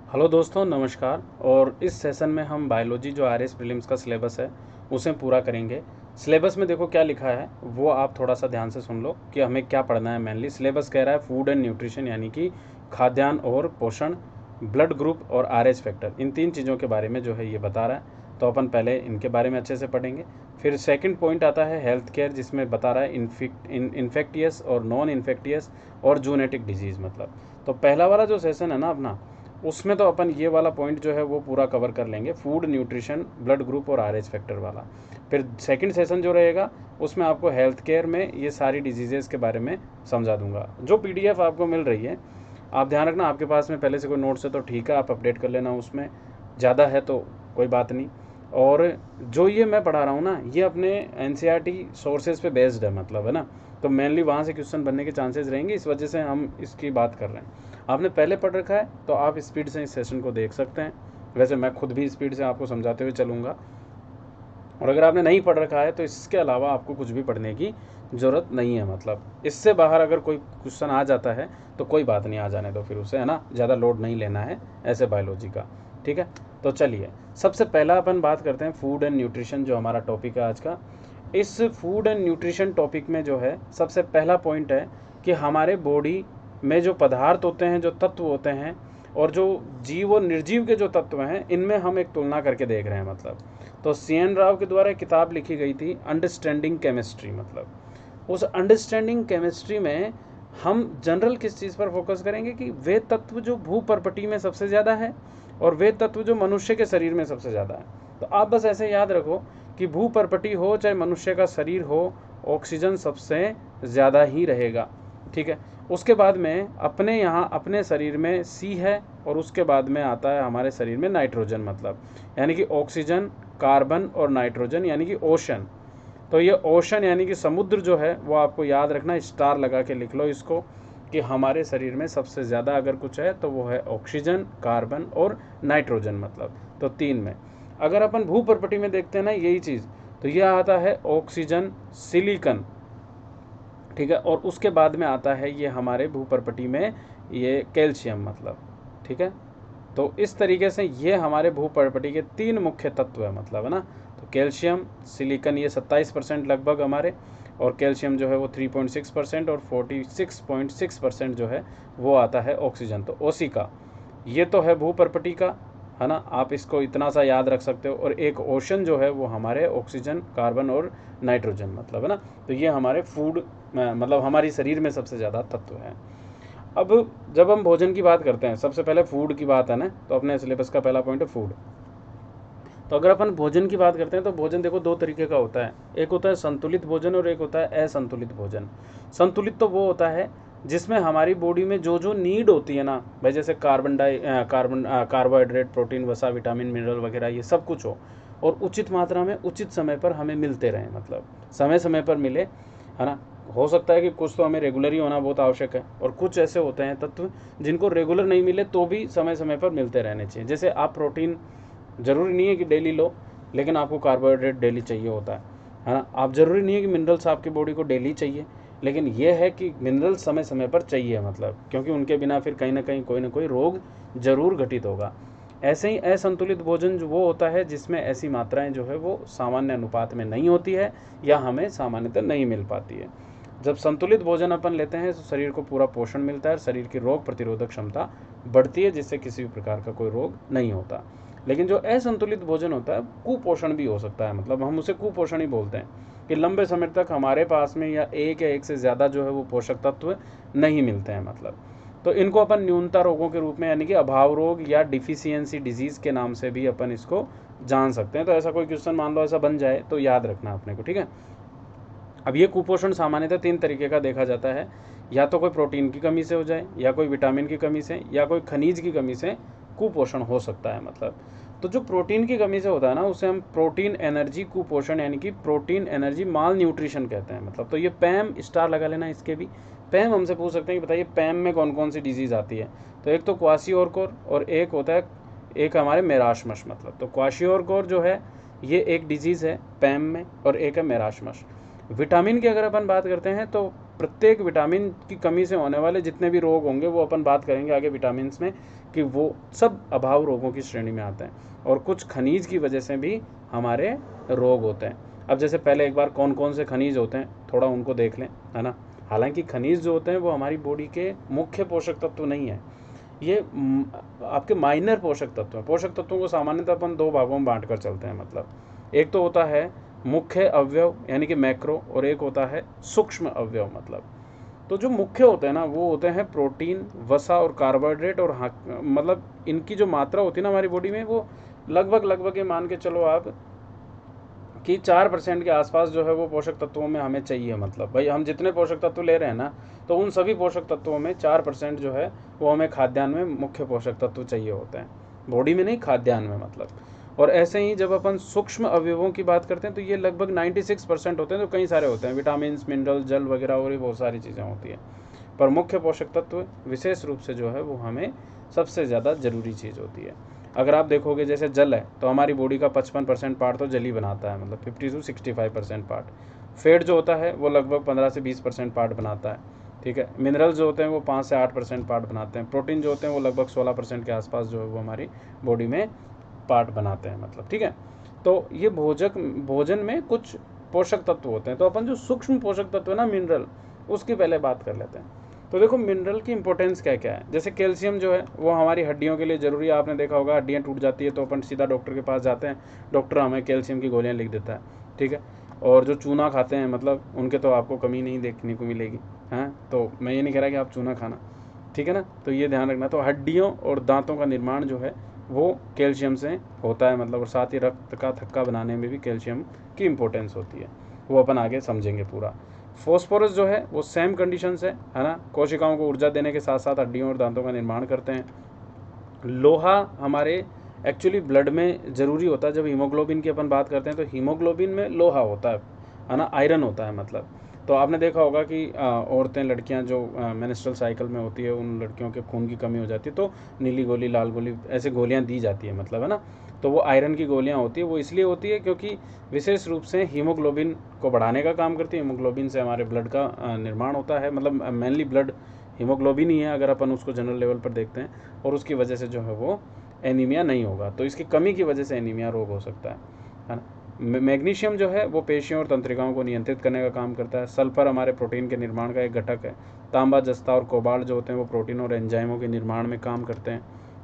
Hello दोस्तों, नमस्कार। और इस सेशन में हम बायोलॉजी जो आरएस प्रीलिम्स का सिलेबस है उसे पूरा करेंगे। सिलेबस में देखो क्या लिखा है, वो आप थोड़ा सा ध्यान से सुन लो कि हमें क्या पढ़ना है। मेनली सिलेबस कह रहा है फूड एंड न्यूट्रिशन, यानी कि खाद्यान्न और पोषण, ब्लड ग्रुप और आरएच फैक्टर, इन तीन चीज़ों के बारे में जो है ये बता रहा है। तो अपन पहले इनके बारे में अच्छे से पढ़ेंगे। फिर सेकंड पॉइंट आता है हेल्थ केयर, जिसमें बता रहा है इन्फेक्टियस और नॉन इन्फेक्टियस और जूनेटिक डिजीज़। मतलब तो पहला वाला जो सेशन है ना अपना, उसमें तो अपन ये वाला पॉइंट जो है वो पूरा कवर कर लेंगे, फूड, न्यूट्रिशन, ब्लड ग्रुप और आरएच फैक्टर वाला। फिर सेकंड सेशन जो रहेगा उसमें आपको हेल्थ केयर में ये सारी डिजीज़ेज़ के बारे में समझा दूंगा। जो पीडीएफ आपको मिल रही है, आप ध्यान रखना आपके पास में पहले से कोई नोट्स है तो ठीक है, आप अपडेट कर लेना, उसमें ज़्यादा है तो कोई बात नहीं। और जो ये मैं पढ़ा रहा हूँ ना, ये अपने एनसीईआरटी सोर्सेज पे बेस्ड है, मतलब है ना। तो मेनली वहाँ से क्वेश्चन बनने के चांसेस रहेंगे, इस वजह से हम इसकी बात कर रहे हैं। आपने पहले पढ़ रखा है तो आप स्पीड से इस सेशन को देख सकते हैं। वैसे मैं खुद भी स्पीड से आपको समझाते हुए चलूँगा। और अगर आपने नहीं पढ़ रखा है तो इसके अलावा आपको कुछ भी पढ़ने की ज़रूरत नहीं है। मतलब इससे बाहर अगर कोई क्वेश्चन आ जाता है तो कोई बात नहीं, आ जाने दो फिर उसे, है ना। ज़्यादा लोड नहीं लेना है ऐसे बायोलॉजी का, ठीक है। तो चलिए सबसे पहला अपन बात करते हैं फूड एंड न्यूट्रिशन, जो हमारा टॉपिक है आज का। इस फूड एंड न्यूट्रिशन टॉपिक में जो है सबसे पहला पॉइंट है कि हमारे बॉडी में जो पदार्थ होते हैं, जो तत्व होते हैं, और जो जीव और निर्जीव के जो तत्व हैं, इनमें हम एक तुलना करके देख रहे हैं। मतलब तो CN राव के द्वारा एक किताब लिखी गई थी अंडरस्टैंडिंग केमिस्ट्री। मतलब उस अंडरस्टैंडिंग केमिस्ट्री में हम जनरल किस चीज़ पर फोकस करेंगे कि वे तत्व जो भूपर्पटी में सबसे ज़्यादा है और वे तत्व जो मनुष्य के शरीर में सबसे ज़्यादा है। तो आप बस ऐसे याद रखो कि भूपर्पटी हो चाहे मनुष्य का शरीर हो, ऑक्सीजन सबसे ज़्यादा ही रहेगा, ठीक है। उसके बाद में अपने यहाँ अपने शरीर में C है, और उसके बाद में आता है हमारे शरीर में नाइट्रोजन। मतलब यानी कि ऑक्सीजन, कार्बन और नाइट्रोजन, यानी कि ओशन। तो ये ओशन यानी कि समुद्र जो है वो आपको याद रखना, स्टार लगा के लिख लो इसको, कि हमारे शरीर में सबसे ज़्यादा अगर कुछ है तो वो है ऑक्सीजन, कार्बन और नाइट्रोजन। मतलब तो तीन में अगर अपन भूपर्पटी में देखते हैं ना यही चीज़, तो ये आता है ऑक्सीजन, सिलिकन, ठीक है। और उसके बाद में आता है ये हमारे भूपर्पटी में ये कैल्शियम। मतलब ठीक है। तो इस तरीके से ये हमारे भूपर्पटी के तीन मुख्य तत्व है, मतलब है ना। तो कैल्शियम, सिलिकन ये 27% लगभग हमारे, और कैल्शियम जो है वो 3.6%, और 46.6% जो है वो आता है ऑक्सीजन। तो ओसी का ये तो है भूपर्पटी का, है ना। आप इसको इतना सा याद रख सकते हो। और एक ओशन जो है वो हमारे ऑक्सीजन, कार्बन और नाइट्रोजन, मतलब है ना। तो ये हमारे फूड मतलब हमारी शरीर में सबसे ज़्यादा तत्व हैं। अब जब हम भोजन की बात करते हैं, सबसे पहले फूड की बात है ना, तो अपने सिलेबस का पहला पॉइंट है फूड। तो अगर अपन भोजन की बात करते हैं तो भोजन देखो दो तरीके का होता है, एक होता है संतुलित भोजन और एक होता है असंतुलित भोजन। संतुलित तो वो होता है जिसमें हमारी बॉडी में जो जो नीड होती है ना भाई, जैसे कार्बोहाइड्रेट, प्रोटीन, वसा, विटामिन, मिनरल वगैरह ये सब कुछ हो, और उचित मात्रा में उचित समय पर हमें मिलते रहें। मतलब समय समय पर मिले, है ना। हो सकता है कि कुछ तो हमें रेगुलर ही होना बहुत आवश्यक है, और कुछ ऐसे होते हैं तत्व जिनको रेगुलर नहीं मिले तो भी समय समय पर मिलते रहने चाहिए। जैसे आप प्रोटीन ज़रूरी नहीं है कि डेली लो, लेकिन आपको कार्बोहाइड्रेट डेली चाहिए होता है ना। आप ज़रूरी नहीं है कि मिनरल्स आपकी बॉडी को डेली चाहिए, लेकिन ये है कि मिनरल्स समय समय पर चाहिए। मतलब क्योंकि उनके बिना फिर कहीं ना कहीं कोई ना कोई रोग ज़रूर घटित होगा। ऐसे ही असंतुलित भोजन जो वो होता है जिसमें ऐसी मात्राएं जो है वो सामान्य अनुपात में नहीं होती है, या हमें सामान्यतः नहीं मिल पाती है। जब संतुलित भोजन अपन लेते हैं तो शरीर को पूरा पोषण मिलता है, शरीर की रोग प्रतिरोधक क्षमता बढ़ती है, जिससे किसी भी प्रकार का कोई रोग नहीं होता। लेकिन जो असंतुलित भोजन होता है कुपोषण भी हो सकता है। मतलब हम उसे कुपोषण ही बोलते हैं, कि लंबे समय तक हमारे पास में या एक से ज़्यादा जो है वो पोषक तत्व नहीं मिलते हैं। मतलब तो इनको अपन न्यूनता रोगों के रूप में, यानी कि अभाव रोग या डिफिशियंसी डिजीज़ के नाम से भी अपन इसको जान सकते हैं। तो ऐसा कोई क्वेश्चन मान लो ऐसा बन जाए तो याद रखना अपने को, ठीक है। अब ये कुपोषण सामान्यतः तीन तरीके का देखा जाता है, या तो कोई प्रोटीन की कमी से हो जाए, या कोई विटामिन की कमी से, या कोई खनिज की कमी से कुपोषण हो सकता है। मतलब तो जो प्रोटीन की कमी से होता है ना, उसे हम प्रोटीन एनर्जी कुपोषण यानी कि प्रोटीन एनर्जी माल न्यूट्रिशन कहते हैं। मतलब तो ये पैम स्टार लगा लेना इसके भी। पैम हमसे पूछ सकते हैं कि बताइए पैम में कौन कौन सी डिजीज़ आती है। तो एक तो क्वाशियोरकोर, और एक होता है एक हमारे मेरास्मस। मतलब तो क्वाशियोरकोर जो है ये एक डिजीज़ है पैम में, और एक है मेरास्मस। विटामिन की अगर अपन बात करते हैं तो प्रत्येक विटामिन की कमी से होने वाले जितने भी रोग होंगे वो अपन बात करेंगे आगे विटामिन में, कि वो सब अभाव रोगों की श्रेणी में आते हैं, और कुछ खनिज की वजह से भी हमारे रोग होते हैं। अब जैसे पहले एक बार कौन कौन से खनिज होते हैं थोड़ा उनको देख लें, है ना। हालांकि खनिज जो होते हैं वो हमारी बॉडी के मुख्य पोषक तत्व नहीं है, ये आपके माइनर पोषक तत्व हैं। पोषक तत्वों को सामान्यतः अपन दो भागों में बांट कर चलते हैं, मतलब एक तो होता है मुख्य अवयव यानी कि मैक्रो, और एक होता है सूक्ष्म अवयव। मतलब तो जो मुख्य होते हैं ना वो होते हैं प्रोटीन, वसा और कार्बोहाइड्रेट, और मतलब इनकी जो मात्रा होती है ना हमारी बॉडी में वो लगभग ये मान के चलो आप कि 4% के आसपास जो है वो पोषक तत्वों में हमें चाहिए। मतलब भाई हम जितने पोषक तत्व ले रहे हैं ना, तो उन सभी पोषक तत्वों में 4% जो है वो हमें खाद्यान्न में मुख्य पोषक तत्व चाहिए होते हैं, बॉडी में नहीं, खाद्यान्न में मतलब। और ऐसे ही जब अपन सूक्ष्म अवयवों की बात करते हैं तो ये लगभग 96% होते हैं, तो कई सारे होते हैं, विटामिन, मिनरल, जल वगैरह और ये बहुत सारी चीज़ें होती हैं। पर मुख्य पोषक तत्व विशेष रूप से जो है वो हमें सबसे ज़्यादा ज़रूरी चीज़ होती है। अगर आप देखोगे जैसे जल है तो हमारी बॉडी का 55% पार्ट तो जल ही बनाता है, मतलब 50 से 65% पार्ट। फैट जो होता है वो लगभग 15 से 20% पार्ट बनाता है, ठीक है। मिनरल्स जो होते हैं वो 5 से 8% पार्ट बनाते हैं। प्रोटीन जो होते हैं वो लगभग 16% के आसपास जो है वो हमारी बॉडी में पार्ट बनाते हैं, मतलब ठीक है। तो ये भोजन में कुछ पोषक तत्व होते हैं। तो अपन जो सूक्ष्म पोषक तत्व है ना मिनरल, उसकी पहले बात कर लेते हैं। तो देखो मिनरल की इंपॉर्टेंस क्या क्या है। जैसे कैल्शियम जो है वो हमारी हड्डियों के लिए ज़रूरी है। आपने देखा होगा हड्डियाँ टूट जाती है तो अपन सीधा डॉक्टर के पास जाते हैं, डॉक्टर हमें कैल्शियम की गोलियाँ लिख देता है, ठीक है। और जो चूना खाते हैं मतलब उनके तो आपको कमी नहीं देखने को मिलेगी, हाँ। तो मैं ये नहीं कह रहा कि आप चूना खाना, ठीक है ना। तो ये ध्यान रखना। तो हड्डियों और दांतों का निर्माण जो है वो कैल्शियम से होता है, मतलब, और साथ ही रक्त का थक्का बनाने में भी कैल्शियम की इम्पोर्टेंस होती है, वो अपन आगे समझेंगे पूरा। फॉस्फोरस जो है वो सेम कंडीशंस है ना, कोशिकाओं को ऊर्जा देने के साथ साथ हड्डियों और दांतों का निर्माण करते हैं। लोहा हमारे एक्चुअली ब्लड में ज़रूरी होता है। जब हीमोग्लोबिन की अपन बात करते हैं तो हीमोग्लोबिन में लोहा होता है ना, आयरन होता है मतलब। तो आपने देखा होगा कि औरतें, लड़कियां जो मेंस्ट्रुअल साइकिल में होती है उन लड़कियों के खून की कमी हो जाती है तो नीली गोली, लाल गोली, ऐसे गोलियां दी जाती है, मतलब, है ना। तो वो आयरन की गोलियां होती है, वो इसलिए होती है क्योंकि विशेष रूप से हीमोग्लोबिन को बढ़ाने का काम करती है। हीमोग्लोबिन से हमारे ब्लड का निर्माण होता है, मतलब मेनली ब्लड हीमोग्लोबिन ही है अगर अपन उसको जनरल लेवल पर देखते हैं, और उसकी वजह से जो है वो एनीमिया नहीं होगा। तो इसकी कमी की वजह से एनीमिया रोग हो सकता है ना। मैग्नीशियम जो है वो पेशियों और तंत्रिकाओं को नियंत्रित करने का काम करता है। सल्फर हमारे प्रोटीन के निर्माण का एक घटक है। तांबा, जस्ता और कोबाल्ट जो होते हैं वो प्रोटीन और एंजाइमों के निर्माण में काम करते हैं,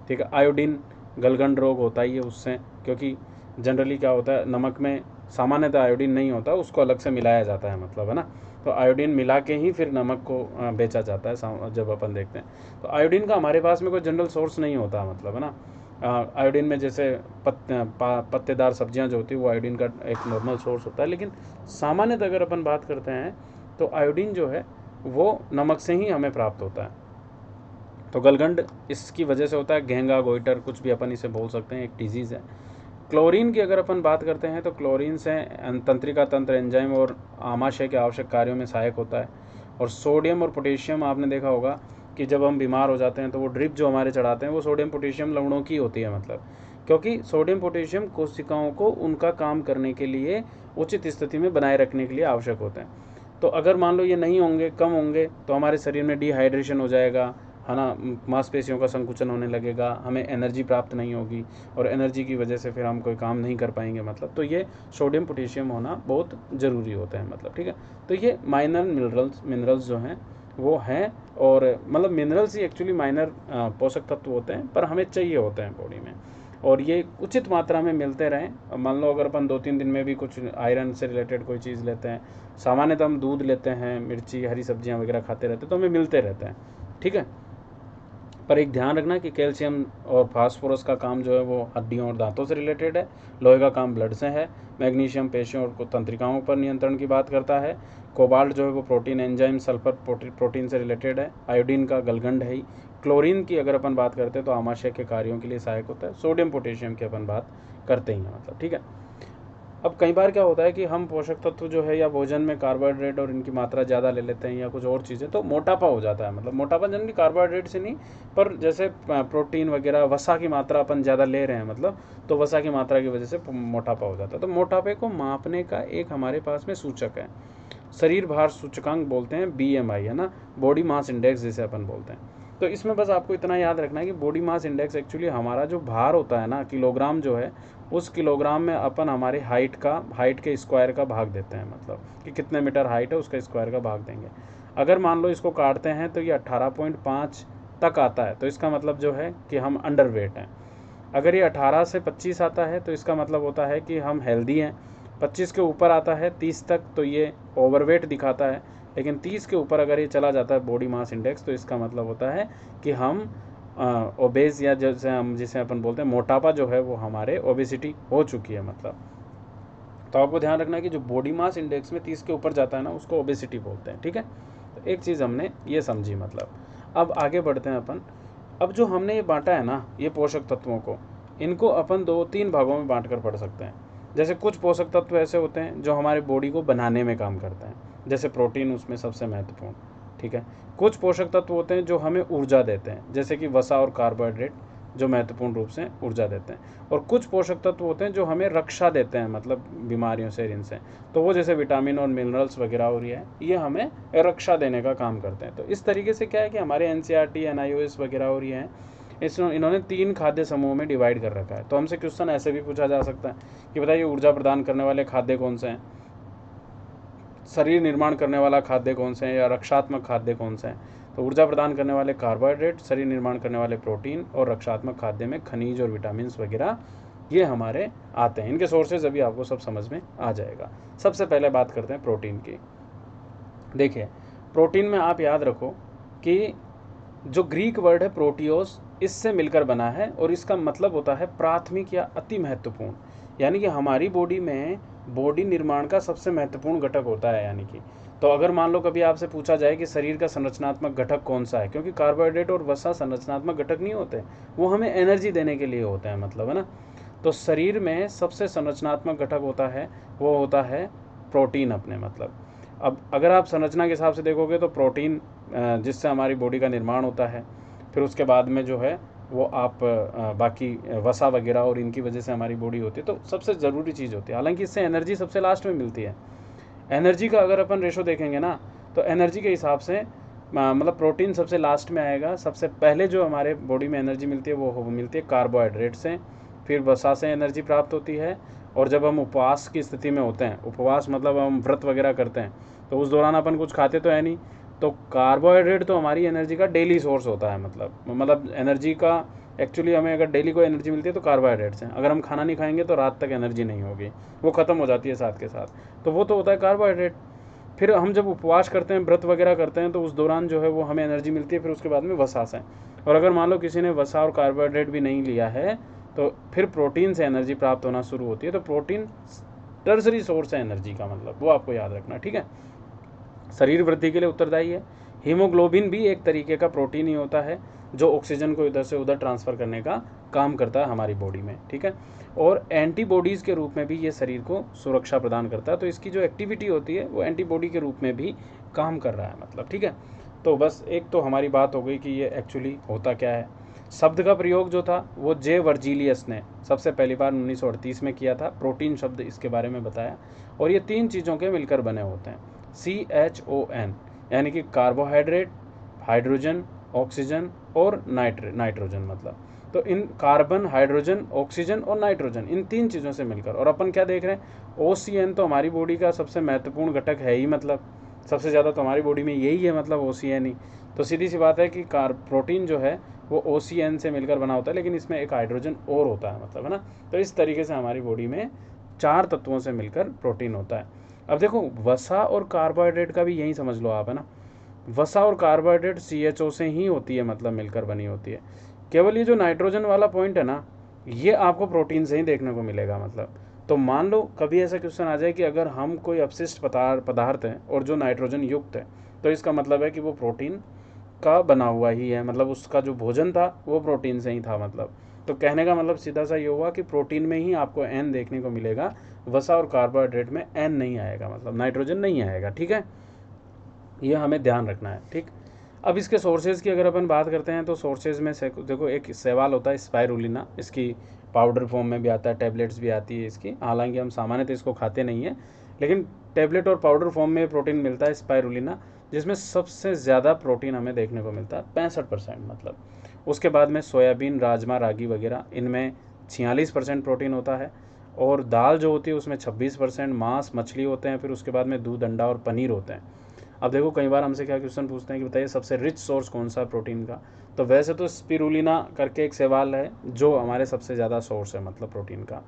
ठीक है। आयोडीन गलगंड रोग होता ही है उससे, क्योंकि जनरली क्या होता है नमक में सामान्यतः आयोडीन नहीं होता, उसको अलग से मिलाया जाता है, मतलब, है ना। तो आयोडीन मिला के ही फिर नमक को बेचा जाता है जब अपन देखते हैं। तो आयोडीन का हमारे पास में कोई जनरल सोर्स नहीं होता, मतलब, है ना। आयोडीन में जैसे पत्तेदार सब्जियां जो होती है वो आयोडीन का एक नॉर्मल सोर्स होता है, लेकिन सामान्यतः अगर अपन बात करते हैं तो आयोडीन जो है वो नमक से ही हमें प्राप्त होता है। तो गलगंड इसकी वजह से होता है, घेंगा, गोइटर, कुछ भी अपन इसे बोल सकते हैं, एक डिजीज़ है। क्लोरीन की अगर अपन बात करते हैं तो क्लोरीन से तंत्रिका तंत्र, एंजाइम और आमाशय के आवश्यक कार्यों में सहायक होता है। और सोडियम और पोटेशियम आपने देखा होगा कि जब हम बीमार हो जाते हैं तो वो ड्रिप जो हमारे चढ़ाते हैं वो सोडियम पोटेशियम लवणों की होती है, मतलब, क्योंकि सोडियम पोटेशियम कोशिकाओं को उनका काम करने के लिए उचित स्थिति में बनाए रखने के लिए आवश्यक होते हैं। तो अगर मान लो ये नहीं होंगे, कम होंगे, तो हमारे शरीर में डिहाइड्रेशन हो जाएगा, है ना, मांसपेशियों का संकुचन होने लगेगा, हमें एनर्जी प्राप्त नहीं होगी, और एनर्जी की वजह से फिर हम कोई काम नहीं कर पाएंगे, मतलब। तो ये सोडियम पोटेशियम होना बहुत ज़रूरी होता है, मतलब, ठीक है। तो ये माइनर मिनरल्स जो हैं वो हैं, और मतलब मिनरल्स ही एक्चुअली माइनर पोषक तत्व होते हैं, पर हमें चाहिए होते हैं बॉडी में, और ये उचित मात्रा में मिलते रहें। मान लो अगर अपन 2-3 दिन में भी कुछ आयरन से रिलेटेड कोई चीज़ लेते हैं, सामान्यतः हम दूध लेते हैं, मिर्ची, हरी सब्जियां वगैरह खाते रहते हैं, तो हमें मिलते रहते हैं, ठीक है। पर एक ध्यान रखना कि कैल्शियम और फास्फोरस का काम जो है वो हड्डियों और दांतों से रिलेटेड है, लोहे का काम ब्लड से है, मैग्नीशियम पेशियों और तंत्रिकाओं पर नियंत्रण की बात करता है, कोबाल्ट जो है वो प्रोटीन, एंजाइम, सल्फर प्रोटीन से रिलेटेड है, आयोडीन का गलगंड है ही, क्लोरीन की अगर अपन बात करते हैं तो आमाशय के कार्यों के लिए सहायक होता है, सोडियम पोटेशियम की अपन बात करते ही हैं, मतलब, ठीक है। अब कई बार क्या होता है कि हम पोषक तत्व जो है या भोजन में कार्बोहाइड्रेट और इनकी मात्रा ज़्यादा ले लेते हैं या कुछ और चीज़ें, तो मोटापा हो जाता है। मतलब मोटापा जनरली कार्बोहाइड्रेट से नहीं, पर जैसे प्रोटीन वगैरह, वसा की मात्रा अपन ज़्यादा ले रहे हैं, मतलब, तो वसा की मात्रा की वजह से मोटापा हो जाता है। तो मोटापे को मापने का एक हमारे पास में सूचक है। शरीर भार सूचकांक बोलते हैं, BMI है ना, बॉडी मास इंडेक्स जिसे अपन बोलते हैं। तो इसमें बस आपको इतना याद रखना है कि बॉडी मास इंडेक्स एक्चुअली हमारा जो भार होता है ना, किलोग्राम जो है, उस किलोग्राम में अपन हमारी हाइट के स्क्वायर का भाग देते हैं, मतलब कि कितने मीटर हाइट है उसका स्क्वायर का भाग देंगे। अगर मान लो इसको काटते हैं तो ये 18.5 तक आता है, तो इसका मतलब जो है कि हम अंडर वेट हैं। अगर ये 18 से 25 आता है तो इसका मतलब होता है कि हम हेल्दी हैं। 25 के ऊपर आता है 30 तक तो ये ओवरवेट दिखाता है, लेकिन 30 के ऊपर अगर ये चला जाता है बॉडी मास इंडेक्स, तो इसका मतलब होता है कि हम ओबेज, या जिसे अपन बोलते हैं मोटापा जो है वो हमारे ओबेसिटी हो चुकी है मतलब। तो आपको ध्यान रखना है कि जो बॉडी मास इंडेक्स में 30 के ऊपर जाता है ना, उसको ओबेसिटी बोलते हैं, ठीक है। तो एक चीज़ हमने ये समझी मतलब। अब आगे बढ़ते हैं अपन। अब जो हमने ये बांटा है ना, ये पोषक तत्वों को, इनको अपन 2-3 भागों में बांट कर पढ़ सकते हैं। जैसे कुछ पोषक तत्व ऐसे होते हैं जो हमारे बॉडी को बनाने में काम करते हैं, जैसे प्रोटीन उसमें सबसे महत्वपूर्ण, ठीक है। कुछ पोषक तत्व होते हैं जो हमें ऊर्जा देते हैं, जैसे कि वसा और कार्बोहाइड्रेट, जो महत्वपूर्ण रूप से ऊर्जा देते हैं। और कुछ पोषक तत्व होते हैं जो हमें रक्षा देते हैं, मतलब बीमारियों से, इनसे, तो वो जैसे विटामिन और मिनरल्स वगैरह और ये हमें रक्षा देने का काम करते हैं। तो इस तरीके से क्या है कि हमारे NCERT, NIOS वगैरह और ये हैं, इन्होंने 3 खाद्य समूह में डिवाइड कर रखा है। तो हमसे क्वेश्चन ऐसे भी पूछा जा सकता है कि बताइए ऊर्जा प्रदान करने वाले खाद्य कौन से हैं, शरीर निर्माण करने वाला खाद्य कौन से हैं, या रक्षात्मक खाद्य कौन से हैं। तो ऊर्जा प्रदान करने वाले कार्बोहाइड्रेट, शरीर निर्माण करने वाले प्रोटीन, और रक्षात्मक खाद्य में खनिज और विटामिन वगैरह ये हमारे आते हैं। इनके सोर्सेज अभी आपको सब समझ में आ जाएगा। सबसे पहले बात करते हैं प्रोटीन की। देखिए, प्रोटीन में आप याद रखो कि जो ग्रीक वर्ड है प्रोटियोस, इससे मिलकर बना है, और इसका मतलब होता है प्राथमिक या अति महत्वपूर्ण। यानी कि हमारी बॉडी में बॉडी निर्माण का सबसे महत्वपूर्ण घटक होता है। यानी कि तो अगर मान लो कभी आपसे पूछा जाए कि शरीर का संरचनात्मक घटक कौन सा है, क्योंकि कार्बोहाइड्रेट और वसा संरचनात्मक घटक नहीं होते, वो हमें एनर्जी देने के लिए होते हैं, मतलब, है ना। तो शरीर में सबसे संरचनात्मक घटक होता है, वो होता है प्रोटीन अपने, मतलब। अब अगर आप संरचना के हिसाब से देखोगे तो प्रोटीन जिससे हमारी बॉडी का निर्माण होता है, फिर उसके बाद में जो है वो आप बाकी वसा वगैरह और इनकी वजह से हमारी बॉडी होती है, तो सबसे ज़रूरी चीज़ होती है। हालांकि इससे एनर्जी सबसे लास्ट में मिलती है। एनर्जी का अगर अपन रेशो देखेंगे ना, तो एनर्जी के हिसाब से मतलब प्रोटीन सबसे लास्ट में आएगा। सबसे पहले जो हमारे बॉडी में एनर्जी मिलती है वो मिलती है कार्बोहाइड्रेट से, फिर वसा से एनर्जी प्राप्त होती है। और जब हम उपवास की स्थिति में होते हैं, उपवास मतलब हम व्रत वगैरह करते हैं, तो उस दौरान अपन कुछ खाते तो है नहीं, तो कार्बोहाइड्रेट तो हमारी एनर्जी का डेली सोर्स होता है। मतलब एनर्जी का एक्चुअली हमें अगर डेली कोई एनर्जी मिलती है तो कार्बोहाइड्रेट से। अगर हम खाना नहीं खाएंगे तो रात तक एनर्जी नहीं होगी, वो ख़त्म हो जाती है साथ के साथ, तो वो तो होता है कार्बोहाइड्रेट। फिर हम जब उपवास करते हैं, व्रत वगैरह करते हैं, तो उस दौरान जो है वो हमें एनर्जी मिलती है, फिर उसके बाद में वसा से। और अगर मान लो किसी ने वसा और कार्बोहाइड्रेट भी नहीं लिया है, तो फिर प्रोटीन से एनर्जी प्राप्त होना शुरू होती है। तो प्रोटीन टर्सरी सोर्स है एनर्जी का, मतलब वो आपको याद रखना, ठीक है। शरीर वृद्धि के लिए उत्तरदायी है। हीमोग्लोबिन भी एक तरीके का प्रोटीन ही होता है, जो ऑक्सीजन को इधर से उधर ट्रांसफ़र करने का काम करता है हमारी बॉडी में, ठीक है। और एंटीबॉडीज़ के रूप में भी ये शरीर को सुरक्षा प्रदान करता है। तो इसकी जो एक्टिविटी होती है वो एंटीबॉडी के रूप में भी काम कर रहा है, मतलब, ठीक है। तो बस एक तो हमारी बात हो गई कि ये एक्चुअली होता क्या है। शब्द का प्रयोग जो था वो जे वर्जीलियस ने सबसे पहली बार 1938 में किया था। प्रोटीन शब्द इसके बारे में बताया। और ये 3 चीज़ों के मिलकर बने होते हैं, CHON, यानी कि कार्बोहाइड्रेट, हाइड्रोजन, ऑक्सीजन और नाइट्रोजन, मतलब। तो इन कार्बन, हाइड्रोजन, ऑक्सीजन और नाइट्रोजन, इन 3 चीज़ों से मिलकर, और अपन क्या देख रहे हैं, OCN तो हमारी बॉडी का सबसे महत्वपूर्ण घटक है ही, मतलब सबसे ज़्यादा तो हमारी बॉडी में यही है, मतलब OCN ही। तो सीधी सी बात है कि प्रोटीन जो है वो OCN से मिलकर बना होता है, लेकिन इसमें एक हाइड्रोजन और होता है, मतलब, है ना। तो इस तरीके से हमारी बॉडी में 4 तत्वों से मिलकर प्रोटीन होता है। अब देखो, वसा और कार्बोहाइड्रेट का भी यही समझ लो आप, है ना। वसा और कार्बोहाइड्रेट CHO से ही होती है, मतलब मिलकर बनी होती है। केवल ये जो नाइट्रोजन वाला पॉइंट है ना, ये आपको प्रोटीन से ही देखने को मिलेगा, मतलब। तो मान लो कभी ऐसा क्वेश्चन आ जाए कि अगर हम कोई अपशिष्ट पदार्थ है और जो नाइट्रोजन युक्त है, तो इसका मतलब है कि वो प्रोटीन का बना हुआ ही है, मतलब उसका जो भोजन था वो प्रोटीन से ही था, मतलब। तो कहने का मतलब सीधा सा ये हुआ कि प्रोटीन में ही आपको N देखने को मिलेगा, वसा और कार्बोहाइड्रेट में N नहीं आएगा, मतलब नाइट्रोजन नहीं आएगा, ठीक है। ये हमें ध्यान रखना है, ठीक। अब इसके सोर्सेज की अगर अपन बात करते हैं तो सोर्सेज में से देखो, एक शैवाल होता है स्पाइरुलिना, इसकी पाउडर फॉर्म में भी आता है, टैबलेट्स भी आती है इसकी। हालांकि हम सामान्यतः इसको खाते नहीं हैं, लेकिन टेबलेट और पाउडर फॉर्म में प्रोटीन मिलता है स्पाइरुलिना, जिसमें सबसे ज़्यादा प्रोटीन हमें देखने को मिलता है 65% मतलब। उसके बाद में सोयाबीन, राजमा, रागी वगैरह, इनमें 46% प्रोटीन होता है। और दाल जो होती है उसमें 26%, मांस, मछली होते हैं, फिर उसके बाद में दूध, अंडा और पनीर होते हैं। अब देखो कई बार हमसे क्या क्वेश्चन पूछते हैं कि बताइए सबसे रिच सोर्स कौन सा है प्रोटीन का। तो वैसे तो स्पिरुलिना करके एक सवाल है जो हमारे सबसे ज़्यादा सोर्स है मतलब प्रोटीन का,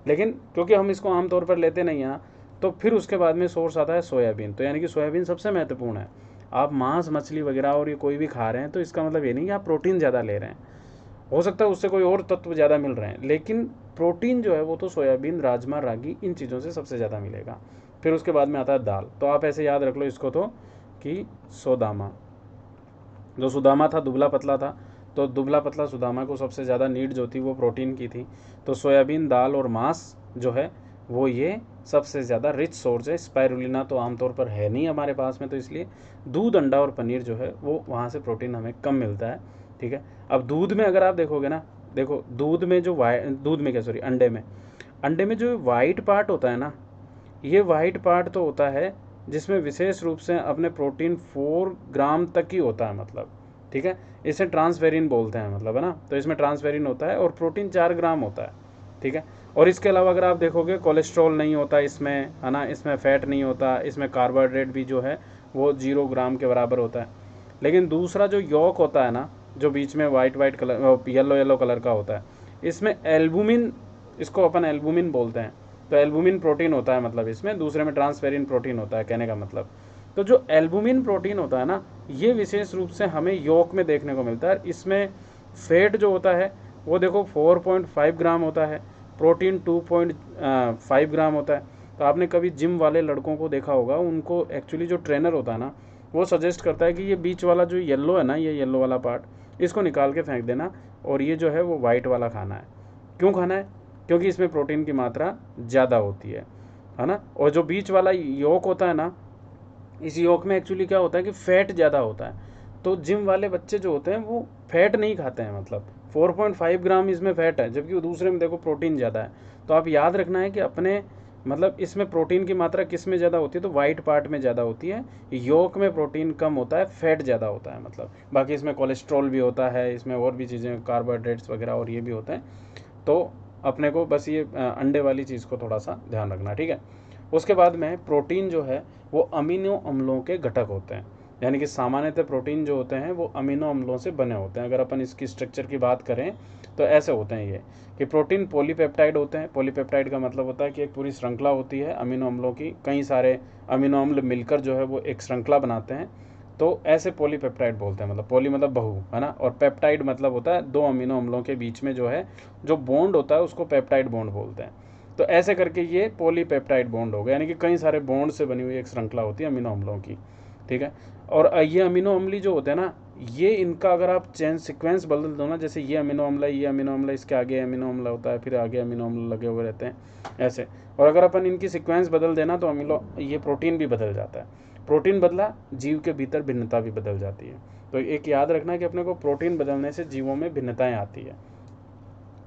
लेकिन क्योंकि हम इसको आमतौर पर लेते नहीं हैं, तो फिर उसके बाद में सोर्स आता है सोयाबीन। तो यानी कि सोयाबीन सबसे महत्वपूर्ण है। आप मांस, मछली वगैरह और ये कोई भी खा रहे हैं तो इसका मतलब ये नहीं कि आप प्रोटीन ज़्यादा ले रहे हैं, हो सकता है उससे कोई और तत्व ज़्यादा मिल रहे हैं, लेकिन प्रोटीन जो है वो तो सोयाबीन, राजमा, रागी, इन चीज़ों से सबसे ज़्यादा मिलेगा। फिर उसके बाद में आता है दाल। तो आप ऐसे याद रख लो इसको तो कि सुदामा, जो सुदामा था दुबला पतला था, तो दुबला पतला सुदामा को सबसे ज़्यादा नीड जो थी वो प्रोटीन की थी। तो सोयाबीन, दाल और मांस जो है वो ये सबसे ज़्यादा रिच सोर्स है। स्पाइरुलिना तो आमतौर पर है नहीं हमारे पास में, तो इसलिए दूध, अंडा और पनीर जो है वो वहाँ से प्रोटीन हमें कम मिलता है। ठीक है। अब दूध में अगर आप देखोगे ना, देखो दूध में जो दूध में क्या, सॉरी, अंडे में जो वाइट पार्ट होता है ना, ये वाइट पार्ट तो होता है जिसमें विशेष रूप से अपने प्रोटीन 4 ग्राम तक ही होता है मतलब। ठीक है। इसे ट्रांसफेरिन बोलते हैं मतलब, है ना। तो इसमें ट्रांसफेरिन होता है और प्रोटीन 4 ग्राम होता है। ठीक है। और इसके अलावा अगर आप देखोगे कोलेस्ट्रॉल नहीं होता इसमें, है ना, इसमें फैट नहीं होता, इसमें कार्बोहाइड्रेट भी जो है वो 0 ग्राम के बराबर होता है। लेकिन दूसरा जो यॉक होता है ना, जो बीच में white white colour, yellow yellow colour का होता है, इसमें एल्बुमिन, इसको अपन एल्बुमिन बोलते हैं। तो एल्बुमिन प्रोटीन होता है मतलब इसमें, दूसरे में ट्रांसफेरिन प्रोटीन होता है, कहने का मतलब। तो जो एल्बुमिन प्रोटीन होता है ना, ये विशेष रूप से हमें यॉक में देखने को मिलता है। इसमें फैट जो होता है वो देखो 4.5 ग्राम होता है, प्रोटीन 2.5 ग्राम होता है। तो आपने कभी जिम वाले लड़कों को देखा होगा, उनको एक्चुअली जो ट्रेनर होता है ना, वो सजेस्ट करता है कि ये बीच वाला जो येलो है ना, ये येलो वाला पार्ट, इसको निकाल के फेंक देना, और ये जो है वो वाइट वाला खाना है। क्यों खाना है? क्योंकि इसमें प्रोटीन की मात्रा ज़्यादा होती है ना। और जो बीच वाला योक होता है ना, इस योग में एक्चुअली क्या होता है कि फैट ज़्यादा होता है। तो जिम वाले बच्चे जो होते हैं वो फैट नहीं खाते हैं मतलब, 4.5 ग्राम इसमें फैट है, जबकि दूसरे में देखो प्रोटीन ज़्यादा है। तो आप याद रखना है कि अपने मतलब इसमें प्रोटीन की मात्रा किस में ज़्यादा होती है, तो वाइट पार्ट में ज़्यादा होती है। योग में प्रोटीन कम होता है, फैट ज़्यादा होता है मतलब। बाकी इसमें कोलेस्ट्रॉल भी होता है, इसमें और भी चीज़ें, कार्बोहाइड्रेट्स वगैरह और ये भी होते हैं। तो अपने को बस ये अंडे वाली चीज़ को थोड़ा सा ध्यान रखना, ठीक है। उसके बाद में प्रोटीन जो है वो अमीनो अम्लों के घटक होते हैं। यानी कि सामान्यतः प्रोटीन जो होते हैं वो अमीनो अम्लों से बने होते हैं। अगर अपन इसकी स्ट्रक्चर की बात करें तो ऐसे होते हैं ये, कि प्रोटीन पॉलीपेप्टाइड होते हैं। पॉलीपेप्टाइड का मतलब होता है कि एक पूरी श्रृंखला होती है अमीनो अम्लों की, कई सारे अमीनो अम्ल मिलकर जो है वो एक श्रृंखला बनाते हैं। तो ऐसे पॉलीपेप्टाइड बोलते हैं, मतलब पॉली मतलब बहु, है ना, और पेप्टाइड मतलब होता है दो अमीनो अम्लों के बीच में जो है जो बॉन्ड होता है उसको पेप्टाइड बॉन्ड बोलते हैं। तो ऐसे करके ये पॉलीपेप्टाइड बॉन्ड हो गया, यानी कि कई सारे बॉन्ड से बनी हुई एक श्रृंखला होती है अमीनो अम्लों की। ठीक है। और ये अमीनो अम्ल जो होते हैं ना, ये इनका अगर आप चेंज सीक्वेंस बदल दो ना, जैसे ये अमीनो अम्ल है, ये अमीनो अम्ल है, इसके आगे अमीनो अम्ल होता है, फिर आगे अमीनो अम्ल लगे हुए रहते हैं ऐसे। और अगर अपन इनकी सीक्वेंस बदल देना तो अमीनो, ये प्रोटीन भी बदल जाता है। प्रोटीन बदला, जीव के भीतर भिन्नता भी बदल जाती है। तो एक याद रखना है कि अपने को प्रोटीन बदलने से जीवों में भिन्नताएं आती है।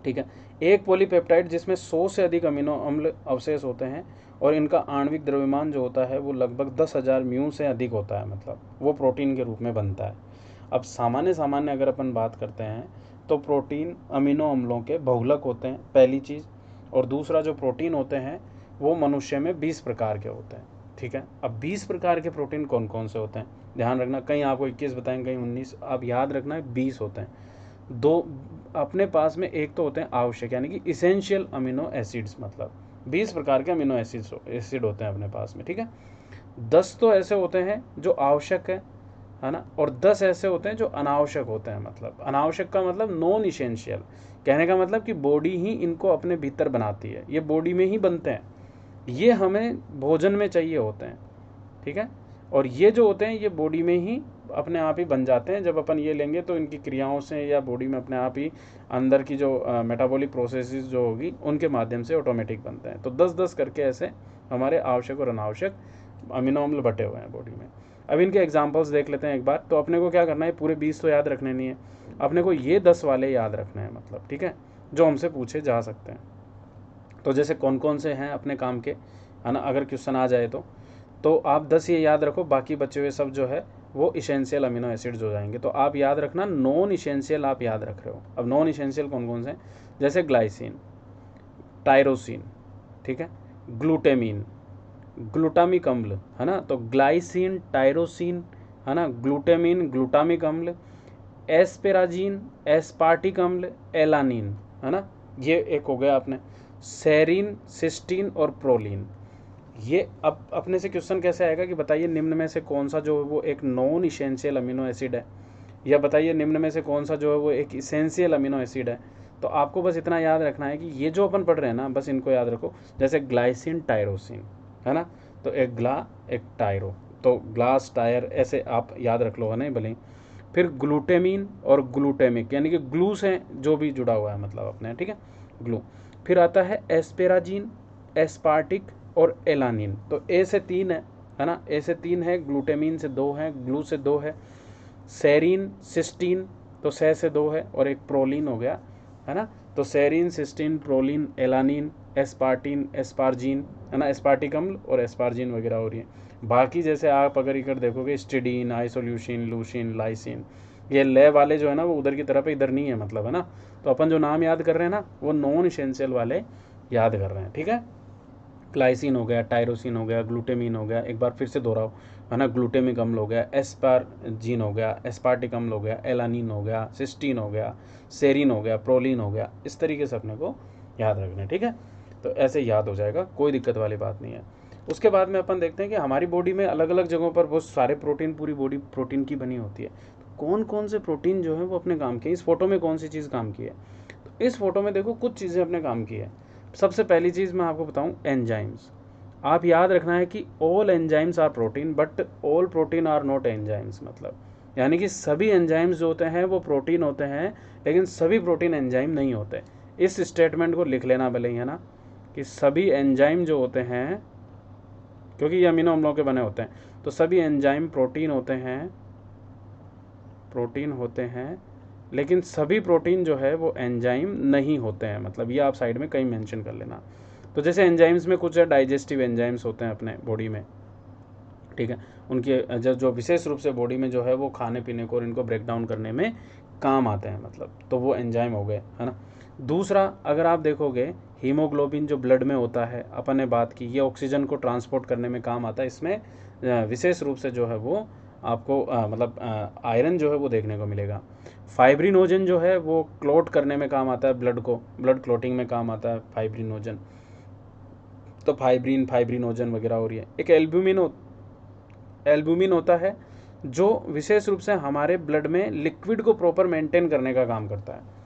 ठीक है। एक पॉलीपेप्टाइड जिसमें 100 से अधिक अमीनो अम्ल अवशेष होते हैं, और इनका आणविक द्रव्यमान जो होता है वो लगभग 10,000 म्यू से अधिक होता है, मतलब वो प्रोटीन के रूप में बनता है। अब सामान्य सामान्य अगर अपन बात करते हैं तो प्रोटीन अमीनो अम्लों के बहुलक होते हैं, पहली चीज़। और दूसरा जो प्रोटीन होते हैं वो मनुष्य में 20 प्रकार के होते हैं। ठीक है। अब 20 प्रकार के प्रोटीन कौन कौन से होते हैं, ध्यान रखना, कहीं आपको 21 बताएंगे, कहीं 19, आप याद रखना है 20 होते हैं। दो अपने पास में एक तो होते हैं आवश्यक, यानी कि इसेंशियल अमीनो एसिड्स, मतलब 20 प्रकार के अमीनो एसिड होते हैं अपने पास में। ठीक है। 10 तो ऐसे होते हैं जो आवश्यक है ना, और 10 ऐसे होते हैं जो अनावश्यक होते हैं। मतलब अनावश्यक का मतलब नॉन इसेंशियल, कहने का मतलब कि बॉडी ही इनको अपने भीतर बनाती है, ये बॉडी में ही बनते हैं, ये हमें भोजन में चाहिए होते हैं। ठीक है। और ये जो होते हैं ये बॉडी में ही अपने आप ही बन जाते हैं, जब अपन ये लेंगे तो इनकी क्रियाओं से या बॉडी में अपने आप ही अंदर की जो मेटाबॉलिक प्रोसेसेस जो होगी उनके माध्यम से ऑटोमेटिक बनते हैं। तो 10-10 करके ऐसे हमारे आवश्यक और अनावश्यक अमीनो अम्ल बटे हुए हैं बॉडी में। अब इनके एग्जाम्पल्स देख लेते हैं एक बार। तो अपने को क्या करना है, पूरे 20 तो याद रखने नहीं है, अपने को ये 10 वाले याद रखने हैं मतलब, ठीक है, जो हमसे पूछे जा सकते हैं। तो जैसे कौन कौन से हैं अपने काम के, है ना, अगर क्वेश्चन आ जाए तो आप 10 ये याद रखो, बाकी बचे हुए सब जो है वो इसेंशियल अमीनो एसिड्स हो जाएंगे। तो आप याद रखना नॉन इसेंशियल आप याद रख रहे हो। अब नॉन इसेंशियल कौन कौन से हैं, जैसे ग्लाइसिन, टायरोसिन, ठीक है, ग्लूटामीन, ग्लूटामिक अम्ल, है ना, तो ग्लाइसिन, टायरोसिन, है ना, ग्लूटामीन, ग्लूटामिक अम्ल, एस्पेराजीन, एस्पार्टिक अम्ल, एलानिन, है ना, ये एक हो गया आपने। सेरीन, सिस्टीन और प्रोलीन। ये अब अपने से क्वेश्चन कैसे आएगा कि बताइए निम्न में से कौन सा जो है वो एक नॉन इसेंशियल अमीनो एसिड है, या बताइए निम्न में से कौन सा जो है वो एक इसेंशियल अमीनो एसिड है। तो आपको बस इतना याद रखना है कि ये जो अपन पढ़ रहे हैं ना, बस इनको याद रखो। जैसे ग्लाइसिन, टायरोसिन, है ना, तो एक ग्ला एक टायरो, तो ग्लास टायर ऐसे आप याद रख लो, है ना, भले ही। फिर ग्लूटामीन और ग्लूटामिक, यानी कि ग्लू से जो भी जुड़ा हुआ है मतलब अपने, ठीक है, ग्लू। फिर आता है एस्पेराजीन, एस्पार्टिक और एलानिन। तो ए से 3 है ना, ए से 3 है, ग्लूटामीन से 2 है, ग्लू से 2 है, सेरीन, सिस्टीन, तो से 2 है, और एक प्रोलीन हो गया, है ना। तो सेरीन, सिस्टीन, प्रोलीन, एलानिन, एस्पार्टिन, एस्पार्जीन, है ना, एस्पार्टिक अम्ल और एस्पार्जीन वगैरह हो रही है। बाकी जैसे आप अगर इधर देखोगे स्टिडीन, आइसोल्यूशिन, लूशिन, लाइसिन, ये ले वाले जो है ना वो उधर की तरफ है, इधर नहीं है मतलब, है ना। तो अपन जो नाम याद कर रहे हैं ना वो नॉन इसेंशियल वाले याद कर रहे हैं, ठीक है। ग्लाइसिन हो गया, टायरोसिन हो गया, ग्लूटामीन हो गया, एक बार फिर से दोहराओ, है ना, ग्लूटामिक अम्ल हो गया, एस्पारजीन हो गया, एस्पार्टिक अम्ल हो गया, एलानिन हो गया, सिस्टीन हो गया, सेरीन हो गया, प्रोलीन हो गया। इस तरीके से अपने को याद रखना है, ठीक है। तो ऐसे याद हो जाएगा, कोई दिक्कत वाली बात नहीं है। उसके बाद में अपन देखते हैं कि हमारी बॉडी में अलग अलग जगहों पर बहुत सारे प्रोटीन, पूरी बॉडी प्रोटीन की बनी होती है। तो कौन कौन से प्रोटीन जो है वो अपने काम के, इस फोटो में कौन सी चीज़ काम की है, तो इस फोटो में देखो कुछ चीज़ें अपने काम की है। सबसे पहली चीज़ मैं आपको बताऊं, एंजाइम्स। आप याद रखना है कि all enzymes are protein but all protein are not enzymes, मतलब यानी कि सभी एंजाइम्स जो होते हैं वो प्रोटीन होते हैं, लेकिन सभी प्रोटीन एंजाइम नहीं होते। इस स्टेटमेंट को लिख लेना भले ही, है ना, कि सभी एंजाइम जो होते हैं, क्योंकि ये अमीनो अम्लों के बने होते हैं, तो सभी एंजाइम प्रोटीन होते हैं, प्रोटीन होते हैं, लेकिन सभी प्रोटीन जो है वो एंजाइम नहीं होते हैं, मतलब ये आप साइड में कहीं मेंशन कर लेना। तो जैसे एंजाइम्स में कुछ डाइजेस्टिव एंजाइम्स होते हैं अपने बॉडी में, ठीक है, उनके जो विशेष रूप से बॉडी में जो है वो खाने पीने को और इनको ब्रेक डाउन करने में काम आते हैं, मतलब तो वो एंजाइम हो गए, है ना। दूसरा अगर आप देखोगे, हीमोग्लोबिन जो ब्लड में होता है, अपन ने बात की, ये ऑक्सीजन को ट्रांसपोर्ट करने में काम आता है। इसमें विशेष रूप से जो है वो आपको मतलब आयरन जो है वो देखने को मिलेगा। फाइब्रिनोजन जो है वो क्लोट करने में काम आता है, ब्लड को, ब्लड क्लोटिंग में काम आता है फाइब्रिनोजन, तो फाइब्रिनोजन वगैरह हो रही है। एक एल्ब्यूमिन होता है जो विशेष रूप से हमारे ब्लड में लिक्विड को प्रॉपर मेंटेन करने का काम करता है।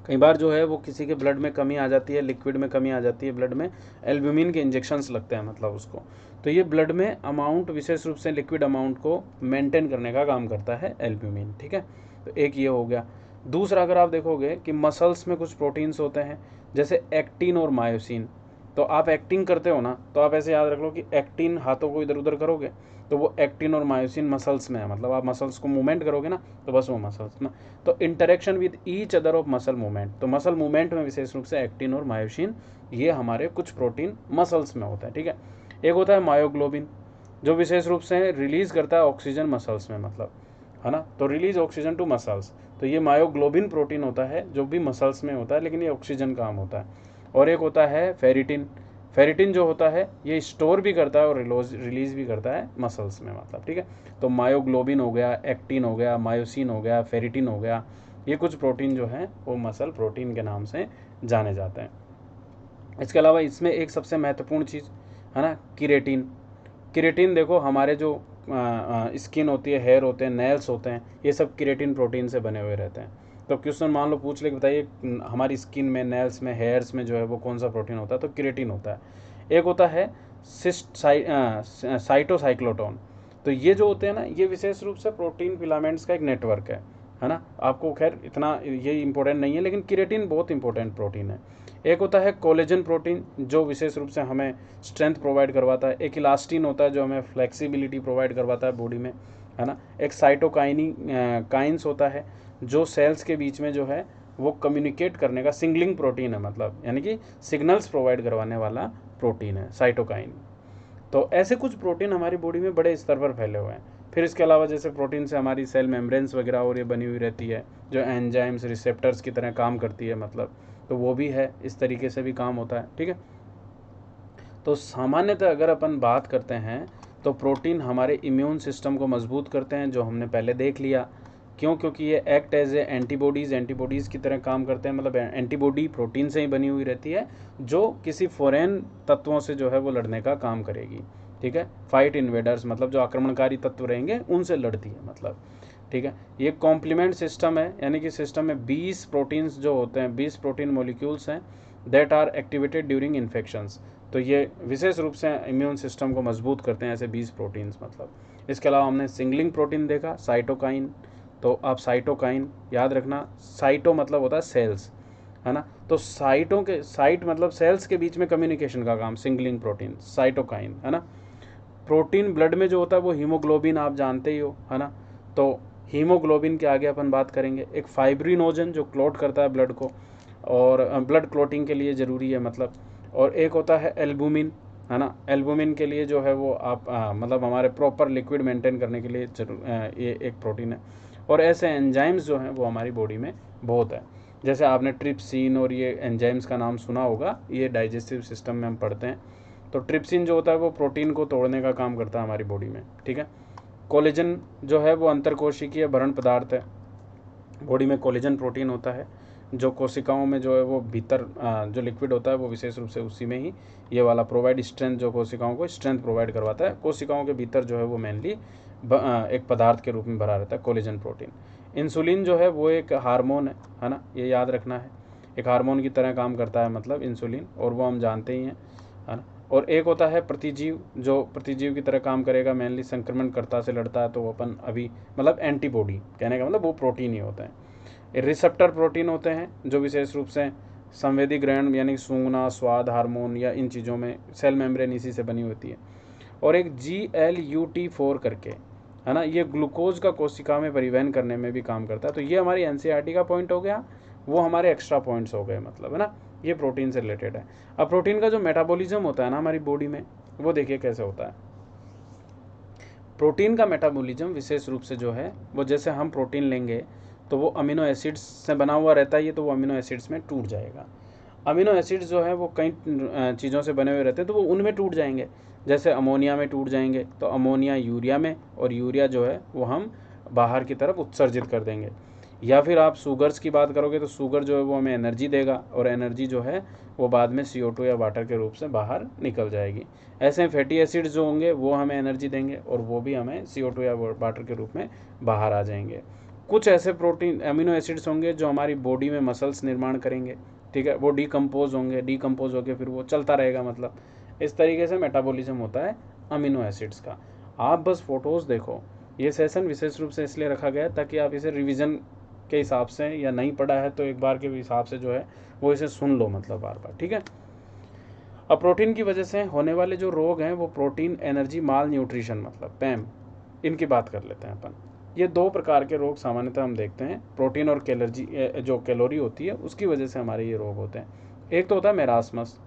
कई बार जो है वो किसी के ब्लड में कमी आ जाती है, लिक्विड में कमी आ जाती है ब्लड में, एल्ब्यूमिन के इंजेक्शंस लगते हैं मतलब उसको, तो ये ब्लड में अमाउंट, विशेष रूप से लिक्विड अमाउंट को मेंटेन करने का काम करता है एल्ब्यूमिन, ठीक है। तो एक ये हो गया। दूसरा अगर आप देखोगे कि मसल्स में कुछ प्रोटीन्स होते हैं, जैसे एक्टिन और मायोसिन। तो आप एक्टिंग करते हो ना, तो आप ऐसे याद रख लो कि एक्टिन हाथों को इधर उधर करोगे तो वो एक्टिन और मायोसिन मसल्स में है, मतलब आप मसल्स को मूवमेंट करोगे ना तो बस वो मसल्स में। तो interaction with each other of muscle movement, तो मसल मूवमेंट में विशेष रूप से एक्टिन और मायोसिन, ये हमारे कुछ प्रोटीन मसल्स में होता है, ठीक है। एक होता है मायोग्लोबिन जो विशेष रूप से रिलीज करता है ऑक्सीजन मसल्स में, मतलब, है ना, तो रिलीज ऑक्सीजन टू मसल्स, तो ये मायोग्लोबिन प्रोटीन होता है जो भी मसल्स में होता है, लेकिन ये ऑक्सीजन काम होता है। और एक होता है फेरिटिन। फेरिटिन जो होता है ये स्टोर भी करता है और रिलीज भी करता है मसल्स में, मतलब, ठीक है। तो मायोग्लोबिन हो गया, एक्टिन हो गया, मायोसिन हो गया, फेरिटिन हो गया, ये कुछ प्रोटीन जो हैं वो मसल प्रोटीन के नाम से जाने जाते हैं। इसके अलावा इसमें एक सबसे महत्वपूर्ण चीज़ है ना, किरेटिन। किरेटिन देखो हमारे जो स्किन होती है, हेयर होते हैं, नेल्स होते हैं, ये सब किरेटिन प्रोटीन से बने हुए रहते हैं। तो क्वेश्चन मान लो पूछ ले कि बताइए हमारी स्किन में, नेल्स में, हेयर्स में जो है वो कौन सा प्रोटीन होता है, तो किरेटिन होता है। एक होता है साइटोसाइक्लोटोन। तो ये जो होते हैं ना, ये विशेष रूप से प्रोटीन फिलामेंट्स का एक नेटवर्क है ना। आपको खैर इतना ये इंपॉर्टेंट नहीं है, लेकिन किरेटिन बहुत इंपॉर्टेंट प्रोटीन है। एक होता है कोलेजन प्रोटीन जो विशेष रूप से हमें स्ट्रेंथ प्रोवाइड करवाता है। एक इलास्टिन होता है जो हमें फ्लेक्सिबिलिटी प्रोवाइड करवाता है बॉडी में, है ना। एक काइंस होता है जो सेल्स के बीच में जो है वो कम्युनिकेट करने का सिग्नलिंग प्रोटीन है, मतलब यानी कि सिग्नल्स प्रोवाइड करवाने वाला प्रोटीन है, साइटोकाइन। तो ऐसे कुछ प्रोटीन हमारी बॉडी में बड़े स्तर पर फैले हुए हैं। फिर इसके अलावा जैसे प्रोटीन से हमारी सेल मेम्ब्रेन्स वगैरह और ये बनी हुई रहती है, जो एंजाइम्स रिसेप्टर्स की तरह काम करती है मतलब, तो वो भी है, इस तरीके से भी काम होता है। ठीक है, तो सामान्यतः अगर अपन बात करते हैं तो प्रोटीन हमारे इम्यून सिस्टम को मजबूत करते हैं, जो हमने पहले देख लिया। क्यों? क्योंकि ये एक्ट एज ए एंटीबॉडीज़ की तरह काम करते हैं। मतलब एंटीबॉडी प्रोटीन से ही बनी हुई रहती है, जो किसी फॉरेन तत्वों से जो है वो लड़ने का काम करेगी। ठीक है, फाइट इन्वेडर्स, मतलब जो आक्रमणकारी तत्व रहेंगे उनसे लड़ती है मतलब। ठीक है, ये कॉम्प्लीमेंट सिस्टम है, यानी कि सिस्टम में 20 प्रोटीन्स जो होते हैं, 20 प्रोटीन मॉलिक्यूल्स हैं that are activated during infections. तो ये विशेष रूप से इम्यून सिस्टम को मजबूत करते हैं, ऐसे 20 प्रोटीन्स मतलब। इसके अलावा हमने सिंगलिंग प्रोटीन देखा, साइटोकाइन। तो आप साइटोकाइन याद रखना, साइटो मतलब होता है सेल्स, है ना। तो साइटों के, साइट मतलब सेल्स के बीच में कम्युनिकेशन का काम, सिंगलिंग प्रोटीन साइटोकाइन, है ना। प्रोटीन ब्लड में जो होता है वो हीमोग्लोबिन, आप जानते ही हो, है ना। तो हीमोग्लोबिन के आगे अपन बात करेंगे। एक फाइब्रिनोजन जो क्लोट करता है ब्लड को, और ब्लड क्लोटिंग के लिए ज़रूरी है मतलब। और एक होता है एल्बुमिन, है ना। एल्बुमिन के लिए जो है वो आप मतलब हमारे प्रॉपर लिक्विड मेंटेन करने के लिए ये एक प्रोटीन है। और ऐसे एंजाइम्स जो हैं वो हमारी बॉडी में बहुत है। जैसे आपने ट्रिप्सिन और ये एंजाइम्स का नाम सुना होगा, ये डाइजेस्टिव सिस्टम में हम पढ़ते हैं। तो ट्रिप्सिन जो होता है वो प्रोटीन को तोड़ने का काम करता है हमारी बॉडी में। ठीक है, कोलेजन जो है वो अंतरकोशिकीय भरण पदार्थ है। बॉडी में कोलेजन प्रोटीन होता है, जो कोशिकाओं में जो है वो भीतर जो लिक्विड होता है वो विशेष रूप से उसी में ही ये वाला प्रोवाइड स्ट्रेंथ, जो कोशिकाओं को स्ट्रेंथ प्रोवाइड करवाता है। कोशिकाओं के भीतर जो है वो मेनली एक पदार्थ के रूप में भरा रहता है कोलेजन प्रोटीन। इंसुलिन जो है वो एक हार्मोन है ना, ये याद रखना है। एक हार्मोन की तरह काम करता है मतलब इंसुलिन, और वो हम जानते ही हैं, है ना। और एक होता है प्रतिजीव, जो प्रतिजीव की तरह काम करेगा, मेनली संक्रमणकर्ता से लड़ता है, तो वो अपन अभी मतलब एंटीबॉडी कहने का मतलब वो प्रोटीन ही होता है। रिसेप्टर प्रोटीन होते हैं जो विशेष रूप से संवेदी ग्रहण यानी सूंघना, स्वाद, हार्मोन या इन चीज़ों में, सेल मेम्ब्रेन इसी से बनी होती है। और एक GLUT4 करके, है ना, ये ग्लूकोज का कोशिका में परिवहन करने में भी काम करता है। तो ये हमारी NCERT का पॉइंट हो गया, वो हमारे एक्स्ट्रा पॉइंट्स हो गए मतलब, है ना। ये प्रोटीन से रिलेटेड है। अब प्रोटीन का जो मेटाबॉलिज्म होता है ना हमारी बॉडी में, वो देखिए कैसे होता है। प्रोटीन का मेटाबॉलिज्म विशेष रूप से जो है वो, जैसे हम प्रोटीन लेंगे तो वो अमीनो एसिड्स से बना हुआ रहता है, ये तो वो अमीनो एसिड्स में टूट जाएगा। अमीनो एसिड्स जो है वो कई चीज़ों से बने हुए रहते हैं, तो वो उनमें टूट जाएंगे। जैसे अमोनिया में टूट जाएंगे, तो अमोनिया यूरिया में, और यूरिया जो है वो हम बाहर की तरफ उत्सर्जित कर देंगे। या फिर आप शुगर्स की बात करोगे तो शुगर जो है वो हमें एनर्जी देगा, और एनर्जी जो है वो बाद में CO2 या वाटर के रूप से बाहर निकल जाएगी। ऐसे फैटी एसिड्स जो होंगे वो हमें एनर्जी देंगे, और वो भी हमें CO2 या वाटर के रूप में बाहर आ जाएंगे। कुछ ऐसे प्रोटीन अमीनो एसिड्स होंगे जो हमारी बॉडी में मसल्स निर्माण करेंगे। ठीक है, वो डिकम्पोज होंगे, डिकम्पोज होकर फिर वो चलता रहेगा मतलब। इस तरीके से मेटाबॉलिज्म होता है अमीनो एसिड्स का। आप बस फोटोज़ देखो। ये सेशन विशेष रूप से इसलिए रखा गया है ताकि आप इसे रिवीजन के हिसाब से, या नहीं पढ़ा है तो एक बार के हिसाब से जो है वो इसे सुन लो मतलब बार बार। ठीक है, अब प्रोटीन की वजह से होने वाले जो रोग हैं वो प्रोटीन एनर्जी माल न्यूट्रिशन मतलब पैम, इनकी बात कर लेते हैं अपन। ये दो प्रकार के रोग सामान्यतः हम देखते हैं, प्रोटीन और कैलोरी, जो कैलोरी होती है उसकी वजह से हमारे ये रोग होते हैं। एक तो होता है मेरास्मस,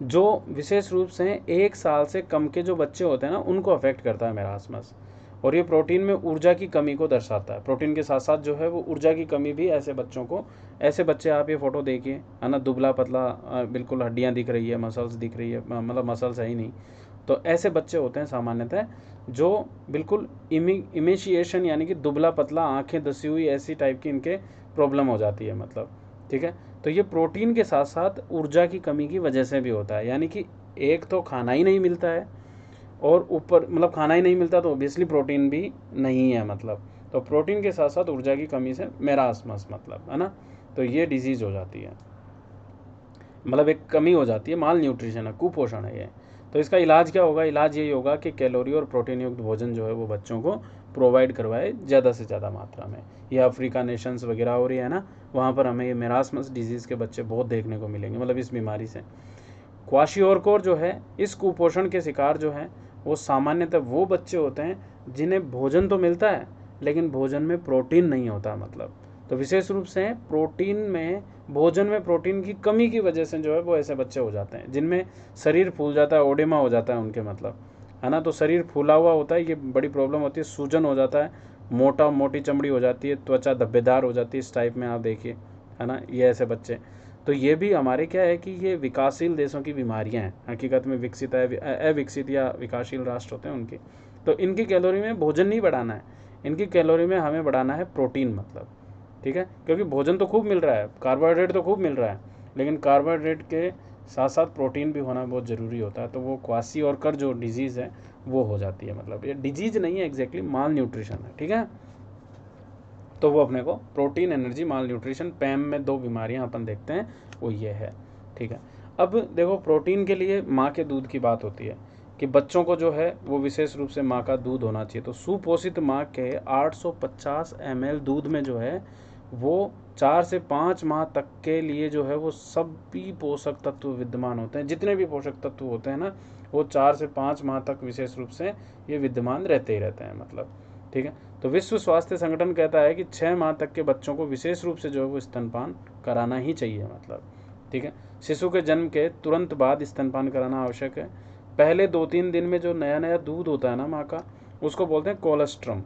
जो विशेष रूप से 1 साल से कम के जो बच्चे होते हैं ना उनको अफेक्ट करता है मेरास्मस। और ये प्रोटीन में ऊर्जा की कमी को दर्शाता है। प्रोटीन के साथ साथ जो है वो ऊर्जा की कमी भी ऐसे बच्चों को, ऐसे बच्चे आप ये फ़ोटो देखिए, है ना, दुबला पतला, बिल्कुल हड्डियाँ दिख रही है, मसल्स दिख रही है, मतलब मसल्स है ही नहीं। तो ऐसे बच्चे होते हैं सामान्यतः जो बिल्कुल इमेशिएशन यानी कि दुबला पतला, आँखें धसी हुई, ऐसी टाइप की इनके प्रॉब्लम हो जाती है मतलब। ठीक है, तो ये प्रोटीन के साथ साथ ऊर्जा की कमी की वजह से भी होता है। यानी कि एक तो खाना ही नहीं मिलता है, और ऊपर मतलब खाना ही नहीं मिलता तो ऑब्वियसली प्रोटीन भी नहीं है मतलब। तो प्रोटीन के साथ साथ ऊर्जा की कमी से मेरास्मस मतलब, है ना, तो ये डिजीज़ हो जाती है, मतलब एक कमी हो जाती है, माल न्यूट्रिशन है, कुपोषण है ये। तो इसका इलाज क्या होगा? इलाज यही होगा कि कैलोरी और प्रोटीन युक्त भोजन जो है वो बच्चों को प्रोवाइड करवाए ज़्यादा से ज़्यादा मात्रा में। ये अफ्रीका नेशंस वगैरह हो रही है ना, वहाँ पर हमें ये मेरास्मस डिजीज़ के बच्चे बहुत देखने को मिलेंगे, मतलब इस बीमारी से। क्वाशियोरकोर जो है, इस कुपोषण के शिकार जो हैं वो सामान्यतः वो बच्चे होते हैं जिन्हें भोजन तो मिलता है लेकिन भोजन में प्रोटीन नहीं होता मतलब। तो विशेष रूप से प्रोटीन में, भोजन में प्रोटीन की कमी की वजह से जो है वो ऐसे बच्चे हो जाते हैं जिनमें शरीर फूल जाता है, ओडेमा हो जाता है उनके, मतलब है ना। तो शरीर फूला हुआ होता है, ये बड़ी प्रॉब्लम होती है, सूजन हो जाता है, मोटी चमड़ी हो जाती है, त्वचा धब्बेदार हो जाती है, इस टाइप में आप देखिए, है ना, ये ऐसे बच्चे। तो ये भी हमारे क्या है कि ये विकासशील देशों की बीमारियां हैं, हकीकत में विकसित अविकसित या विकासशील राष्ट्र होते हैं उनकी। तो इनकी कैलोरी में भोजन नहीं बढ़ाना है, इनकी कैलोरी में हमें बढ़ाना है प्रोटीन, मतलब ठीक है। क्योंकि भोजन तो खूब मिल रहा है, कार्बोहाइड्रेट तो खूब मिल रहा है, लेकिन कार्बोहाइड्रेट के साथ साथ प्रोटीन भी होना बहुत ज़रूरी होता है। तो वो क्वासी और कर जो डिजीज़ है वो हो जाती है, मतलब ये डिजीज़ नहीं है एग्जैक्टली, माल न्यूट्रिशन है, ठीक है। तो वो अपने को प्रोटीन, एनर्जी, माल न्यूट्रिशन, पैम में 2 बीमारियां अपन देखते हैं, वो ये है, ठीक है। अब देखो, प्रोटीन के लिए माँ के दूध की बात होती है कि बच्चों को जो है वो विशेष रूप से माँ का दूध होना चाहिए। तो सुपोषित माँ के 850 ml दूध में जो है वो 4 से 5 माह तक के लिए जो है वो सभी पोषक तत्व विद्यमान होते हैं, जितने भी पोषक तत्व होते हैं ना, वो 4 से 5 माह तक विशेष रूप से ये विद्यमान रहते ही रहते हैं, मतलब ठीक है। तो विश्व स्वास्थ्य संगठन कहता है कि 6 माह तक के बच्चों को विशेष रूप से जो है वो स्तनपान कराना ही चाहिए, मतलब ठीक है। शिशु के जन्म के तुरंत बाद स्तनपान कराना आवश्यक है। पहले 2-3 दिन में जो नया नया दूध होता है ना माँ का, उसको बोलते हैं कोलेस्ट्रम।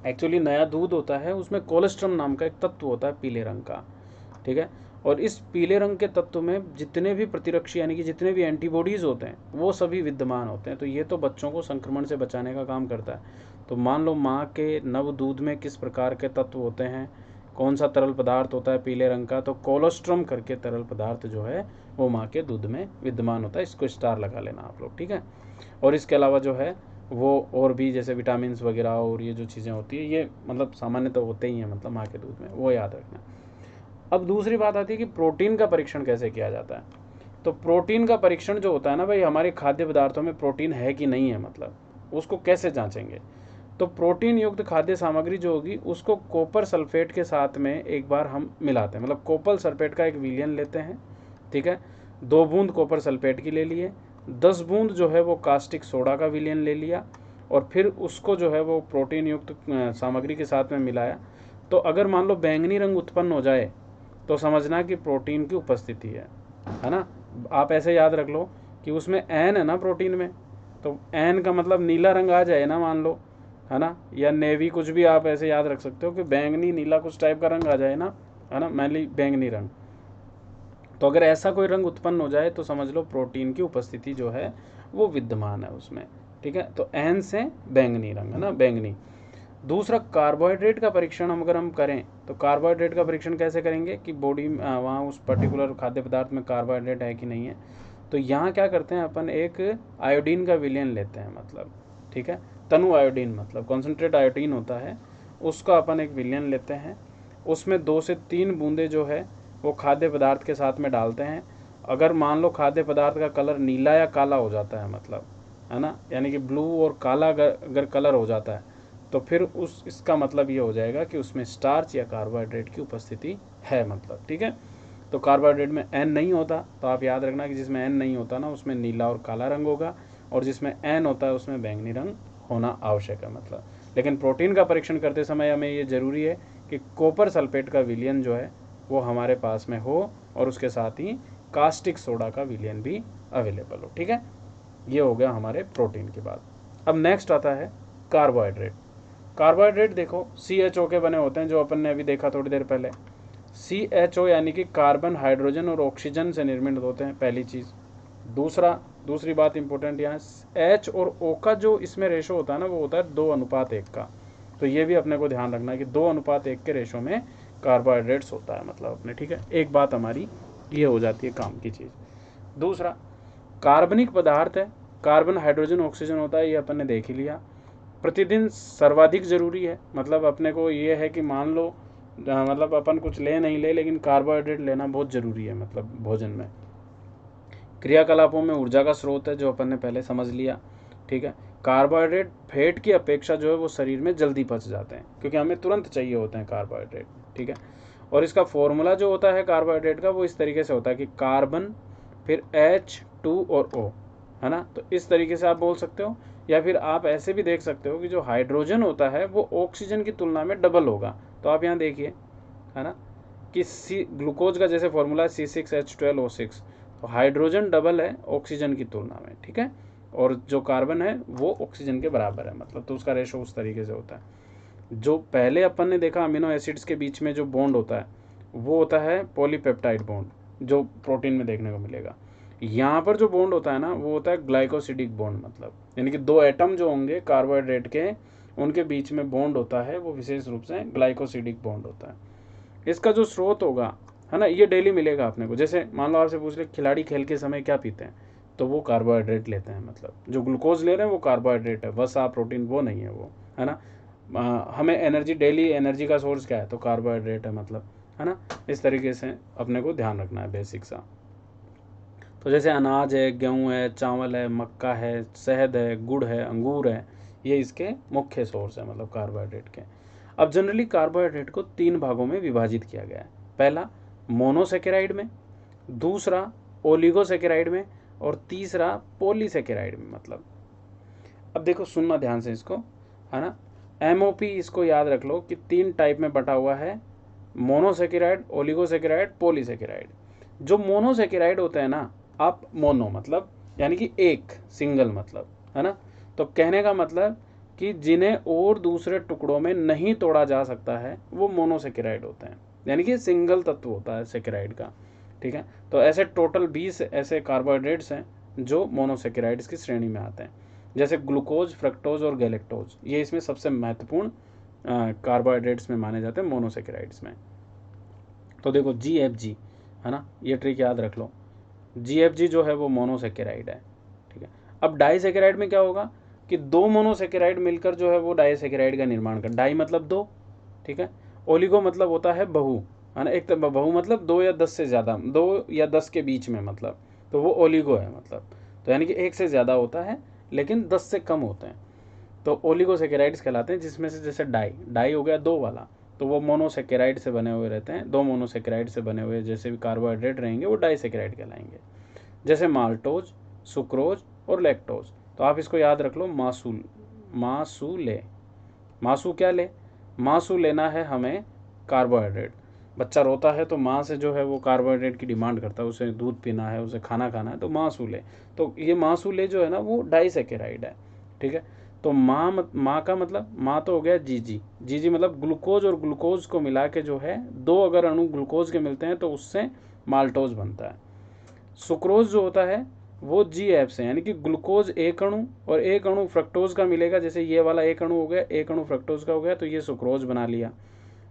एक्चुअली नया दूध होता है, उसमें कोलेस्ट्रम नाम का एक तत्व होता है पीले रंग का, ठीक है। और इस पीले रंग के तत्व में जितने भी प्रतिरक्षी यानी कि जितने भी एंटीबॉडीज़ होते हैं वो सभी विद्यमान होते हैं। तो ये तो बच्चों को संक्रमण से बचाने का काम करता है। तो मान लो माँ के नव दूध में किस प्रकार के तत्व होते हैं, कौन सा तरल पदार्थ होता है पीले रंग का, तो कोलेस्ट्रम करके तरल पदार्थ जो है वो माँ के दूध में विद्यमान होता है। इसको स्टार लगा लेना आप लोग, ठीक है। और इसके अलावा जो है वो और भी जैसे विटामिन वगैरह और ये जो चीज़ें होती है, ये मतलब सामान्य तो होते ही हैं, मतलब माँ के दूध में, वो याद रखना। अब दूसरी बात आती है कि प्रोटीन का परीक्षण कैसे किया जाता है। तो प्रोटीन का परीक्षण जो होता है ना भाई, हमारे खाद्य पदार्थों में प्रोटीन है कि नहीं है, मतलब उसको कैसे जांचेंगे। तो प्रोटीन युक्त खाद्य सामग्री जो होगी उसको कॉपर सल्फेट के साथ में एक बार हम मिलाते हैं, मतलब कॉपर सल्फेट का एक विलयन लेते हैं, ठीक है। 2 बूंद कॉपर सल्फेट की ले लिए, 10 बूंद जो है वो कास्टिक सोडा का विलयन ले लिया, और फिर उसको जो है वो प्रोटीन युक्त सामग्री के साथ में मिलाया। तो अगर मान लो बैंगनी रंग उत्पन्न हो जाए तो समझना कि प्रोटीन की उपस्थिति है ना। आप ऐसे याद रख लो कि उसमें एन है ना प्रोटीन में, तो एन का मतलब नीला रंग आ जाए ना मान लो, है ना, या नेवी, कुछ भी आप ऐसे याद रख सकते हो कि बैंगनी नीला कुछ टाइप का रंग आ जाए ना, है ना, मैनली बैंगनी रंग। तो अगर ऐसा कोई रंग उत्पन्न हो जाए तो समझ लो प्रोटीन की उपस्थिति जो है वो विद्यमान है उसमें, ठीक है। तो एन से बैंगनी रंग, है ना, बैंगनी। दूसरा, कार्बोहाइड्रेट का परीक्षण हम अगर हम करें तो कार्बोहाइड्रेट का परीक्षण कैसे करेंगे कि बॉडी वहाँ उस पर्टिकुलर खाद्य पदार्थ में कार्बोहाइड्रेट है कि नहीं है। तो यहाँ क्या करते हैं अपन, एक आयोडीन का विलयन लेते हैं, मतलब ठीक है, तनु आयोडीन, मतलब कॉन्सेंट्रेट आयोडीन होता है, उसका अपन एक विलयन लेते हैं। उसमें 2 से 3 बूंदे जो है वो खाद्य पदार्थ के साथ में डालते हैं। अगर मान लो खाद्य पदार्थ का कलर नीला या काला हो जाता है, मतलब है ना, यानी कि ब्लू और काला अगर कलर हो जाता है तो फिर इसका मतलब ये हो जाएगा कि उसमें स्टार्च या कार्बोहाइड्रेट की उपस्थिति है, मतलब ठीक है। तो कार्बोहाइड्रेट में एन नहीं होता, तो आप याद रखना कि जिसमें एन नहीं होता ना उसमें नीला और काला रंग होगा, और जिसमें एन होता है उसमें बैंगनी रंग होना आवश्यक है, मतलब। लेकिन प्रोटीन का परीक्षण करते समय हमें ये ज़रूरी है कि कॉपर सल्फेट का विलयन जो है वो हमारे पास में हो, और उसके साथ ही कास्टिक सोडा का विलयन भी अवेलेबल हो, ठीक है। ये हो गया हमारे प्रोटीन की बात। अब नेक्स्ट आता है कार्बोहाइड्रेट। कार्बोहाइड्रेट देखो CHO के बने होते हैं, जो अपन ने अभी देखा थोड़ी देर पहले। CHO यानी कि कार्बन, हाइड्रोजन और ऑक्सीजन से निर्मित होते हैं, पहली चीज़। दूसरी बात इंपॉर्टेंट यहाँ, H और O का जो इसमें रेशो होता है ना वो होता है 2:1 का। तो ये भी अपने को ध्यान रखना है कि 2:1 के रेशो में कार्बोहाइड्रेट्स होता है, मतलब अपने, ठीक है। एक बात हमारी ये हो जाती है काम की चीज़। दूसरा, कार्बनिक पदार्थ है, कार्बन, हाइड्रोजन, ऑक्सीजन होता है, ये अपन ने देख ही लिया। प्रतिदिन सर्वाधिक ज़रूरी है, मतलब अपने को ये है कि मान लो मतलब अपन कुछ ले नहीं ले, लेकिन कार्बोहाइड्रेट लेना बहुत ज़रूरी है, मतलब भोजन में। क्रियाकलापों में ऊर्जा का स्रोत है, जो अपन ने पहले समझ लिया, ठीक है। कार्बोहाइड्रेट फैट की अपेक्षा जो है वो शरीर में जल्दी पच जाते हैं, क्योंकि हमें तुरंत चाहिए होते हैं कार्बोहाइड्रेट, ठीक है। और इसका फॉर्मूला जो होता है कार्बोहाइड्रेट का वो इस तरीके से होता है कि कार्बन, फिर H2 और O, है ना। तो इस तरीके से आप बोल सकते हो, या फिर आप ऐसे भी देख सकते हो कि जो हाइड्रोजन होता है वो ऑक्सीजन की तुलना में डबल होगा, तो आप यहाँ देखिए, है ना, कि ग्लूकोज का जैसे फॉर्मूला है C6H12O6, तो हाइड्रोजन डबल है ऑक्सीजन की तुलना में, ठीक है, और जो कार्बन है वो ऑक्सीजन के बराबर है, मतलब तो उसका रेशो उस तरीके से होता है। जो पहले अपन ने देखा अमीनो एसिड्स के बीच में जो बॉन्ड होता है वो होता है पॉलीपेप्टाइड बॉन्ड, जो प्रोटीन में देखने को मिलेगा। यहाँ पर जो बॉन्ड होता है ना वो होता है ग्लाइकोसिडिक बॉन्ड, मतलब यानी कि दो एटम जो होंगे कार्बोहाइड्रेट के, उनके बीच में बॉन्ड होता है वो विशेष रूप से ग्लाइकोसिडिक बॉन्ड होता है। इसका जो स्रोत होगा, है ना, ये डेली मिलेगा अपने को। जैसे मान लो आपसे पूछ ले खिलाड़ी खेल के समय क्या पीते हैं, तो वो कार्बोहाइड्रेट लेते हैं, मतलब जो ग्लूकोज ले रहे हैं वो कार्बोहाइड्रेट है, वसा प्रोटीन वो नहीं है वो, है ना। हमें एनर्जी, डेली एनर्जी का सोर्स क्या है, तो कार्बोहाइड्रेट है, मतलब, है ना। इस तरीके से अपने को ध्यान रखना है बेसिक सा। तो जैसे अनाज है, गेहूँ है, चावल है, मक्का है, शहद है, गुड़ है, अंगूर है, ये इसके मुख्य सोर्स है, मतलब कार्बोहाइड्रेट के। अब जनरली कार्बोहाइड्रेट को 3 भागों में विभाजित किया गया है। पहला मोनोसेकेराइड में, दूसरा ओलिगोसेकेराइड में, और तीसरा पॉलीसेकेराइड में, मतलब। अब देखो, सुनना ध्यान से इसको, है ना। एमओपी इसको याद रख लो कि 3 टाइप में बटा हुआ है, मोनोसेकेराइड, ओलिगोसेकेराइड, पॉलीसेकेराइड। जो मोनोसेकेराइड होते हैं ना, आप मोनो मतलब यानी कि एक, सिंगल मतलब, है ना। तो कहने का मतलब कि जिन्हें और दूसरे टुकड़ों में नहीं तोड़ा जा सकता है वो मोनोसेकेराइड होते हैं, यानी कि सिंगल तत्व होता है सेकेराइड का, ठीक है। तो ऐसे टोटल 20 ऐसे कार्बोहाइड्रेट्स हैं जो मोनोसेकेराइड्स की श्रेणी में आते हैं। जैसे ग्लूकोज, फ्रक्टोज और गैलेक्टोज, ये इसमें सबसे महत्वपूर्ण कार्बोहाइड्रेट्स में माने जाते हैं, मोनोसेकेराइड्स में। तो देखो GFG, है ना, ये ट्रिक याद रख लो। GFG जो है वो मोनोसेकेराइड है, ठीक है। अब डाइसेकेराइड में क्या होगा कि 2 मोनोसेकेराइड मिलकर जो है वो डाइसेकेराइड का निर्माण कर, डाई मतलब 2, ठीक है। ओलिगो मतलब होता है बहु, है ना। एक तो बहु मतलब 2 या 10 से ज़्यादा, 2 या 10 के बीच में, मतलब तो वो ओलिगो है, मतलब तो यानी कि एक से ज़्यादा होता है लेकिन 10 से कम होते हैं, तो ओलिगोसेकेराइड्स कहलाते हैं। जिसमें से जैसे डाई, डाई हो गया 2 वाला, तो वो मोनोसेकेराइड से बने हुए रहते हैं, 2 मोनोसेकेराइड से बने हुए जैसे भी कार्बोहाइड्रेट रहेंगे वो डाइसेकेराइड कहलाएंगे। जैसे माल्टोज, सुक्रोज और लैक्टोज, तो आप इसको याद रख लो, मासूल, मासूले, मासू क्या ले, मासू लेना है हमें कार्बोहाइड्रेट। बच्चा रोता है तो माँ से जो है वो कार्बोहाइड्रेट की डिमांड करता है, उसे दूध पीना है, उसे खाना खाना है, तो मासूले। तो ये मासूले जो है ना वो डाइसेकेराइड है, ठीक है। तो माँ का मतलब, माँ तो हो गया जीजी, जीजी मतलब ग्लूकोज और ग्लूकोज को मिला के जो है 2 अगर अणु ग्लूकोज के मिलते हैं तो उससे माल्टोज बनता है। सुक्रोज जो होता है वो GF से, यानी कि ग्लूकोज एक अणु और एक अणु फ्रक्टोज का मिलेगा, जैसे ये वाला एक अणु हो गया, एक अणु फ्रक्टोज का हो गया, तो ये सुक्रोज बना लिया।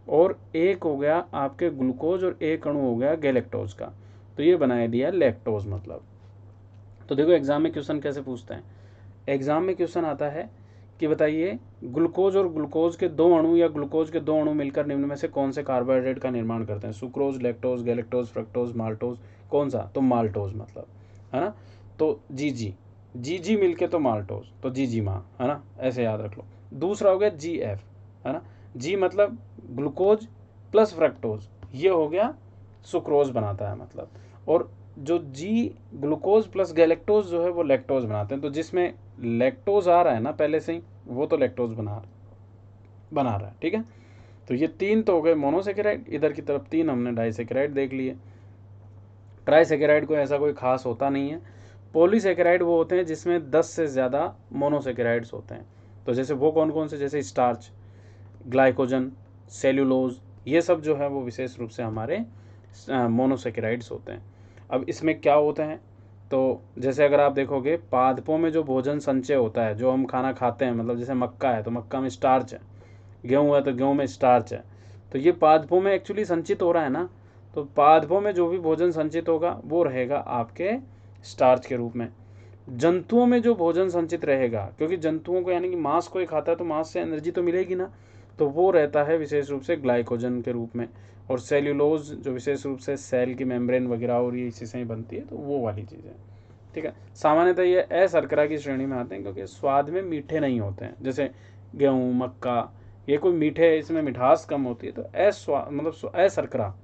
और एक हो गया आपके ग्लूकोज और एक अणु हो गया गैलेक्टोज का, तो ये बना दिया लैक्टोज, मतलब। तो देखो एग्जाम में क्वेश्चन कैसे पूछते हैं। एग्जाम में क्वेश्चन आता है कि बताइए ग्लूकोज और ग्लूकोज के 2 अणु या ग्लूकोज के 2 अणु मिलकर निम्न में से कौन से कार्बोहाइड्रेट का निर्माण करते हैं, sucrose, lactose, galactose, fructose, maltose, कौन सा, तो माल्टोज, मतलब, है ना। तो जीजी, जीजी मिलके तो माल्टोज, तो जीजी माँ, है ना, ऐसे याद रख लो। दूसरा हो गया GF, है ना, जी मतलब ग्लूकोज प्लस फ्रक्टोज, ये हो गया सुक्रोज बनाता है, मतलब। और जो जी ग्लूकोज प्लस गैलेक्टोज जो है वो लैक्टोज बनाते हैं, तो जिसमें लैक्टोज आ रहा है ना पहले से ही, वो तो लैक्टोज बना रहा है, ठीक है। तो ये 3 तो हो गए मोनोसेकेराइड, इधर की तरफ 3 हमने डाइसेकेराइड देख लिए। ट्राइसेकेराइड को ऐसा कोई खास होता नहीं है। पॉलीसेकेराइड वो होते हैं जिसमें 10 से ज़्यादा मोनोसेकेराइड्स होते हैं। तो जैसे वो कौन कौन से, जैसे स्टार्च, ग्लाइकोजन, सेल्यूलोज, ये सब जो है वो विशेष रूप से हमारे मोनोसेकेराइड्स होते हैं। अब इसमें क्या होते हैं, तो जैसे अगर आप देखोगे पादपों में जो भोजन संचय होता है, जो हम खाना खाते हैं, मतलब जैसे मक्का है तो मक्का में स्टार्च है, गेहूँ है तो गेहूँ में स्टार्च है, तो ये पादपों में एक्चुअली संचित हो रहा है ना। तो पादपों में जो भी भोजन संचित होगा वो रहेगा आपके स्टार्च के रूप में। जंतुओं में जो भोजन संचित रहेगा, क्योंकि जंतुओं को यानी कि मांस कोई खाता है तो मांस से एनर्जी तो मिलेगी ना, तो वो रहता है विशेष रूप से ग्लाइकोजन के रूप में। और सेल्यूलोज जो विशेष रूप से सेल की मेम्ब्रेन वगैरह और ये इसी से ही बनती है, तो वो वाली चीज़ें, ठीक है। सामान्यतः ये अशर्करा की श्रेणी में आते हैं क्योंकि स्वाद में मीठे नहीं होते हैं, जैसे गेहूँ, मक्का, ये कोई मीठे, इसमें मिठास कम होती है, तो मतलब अशर्करा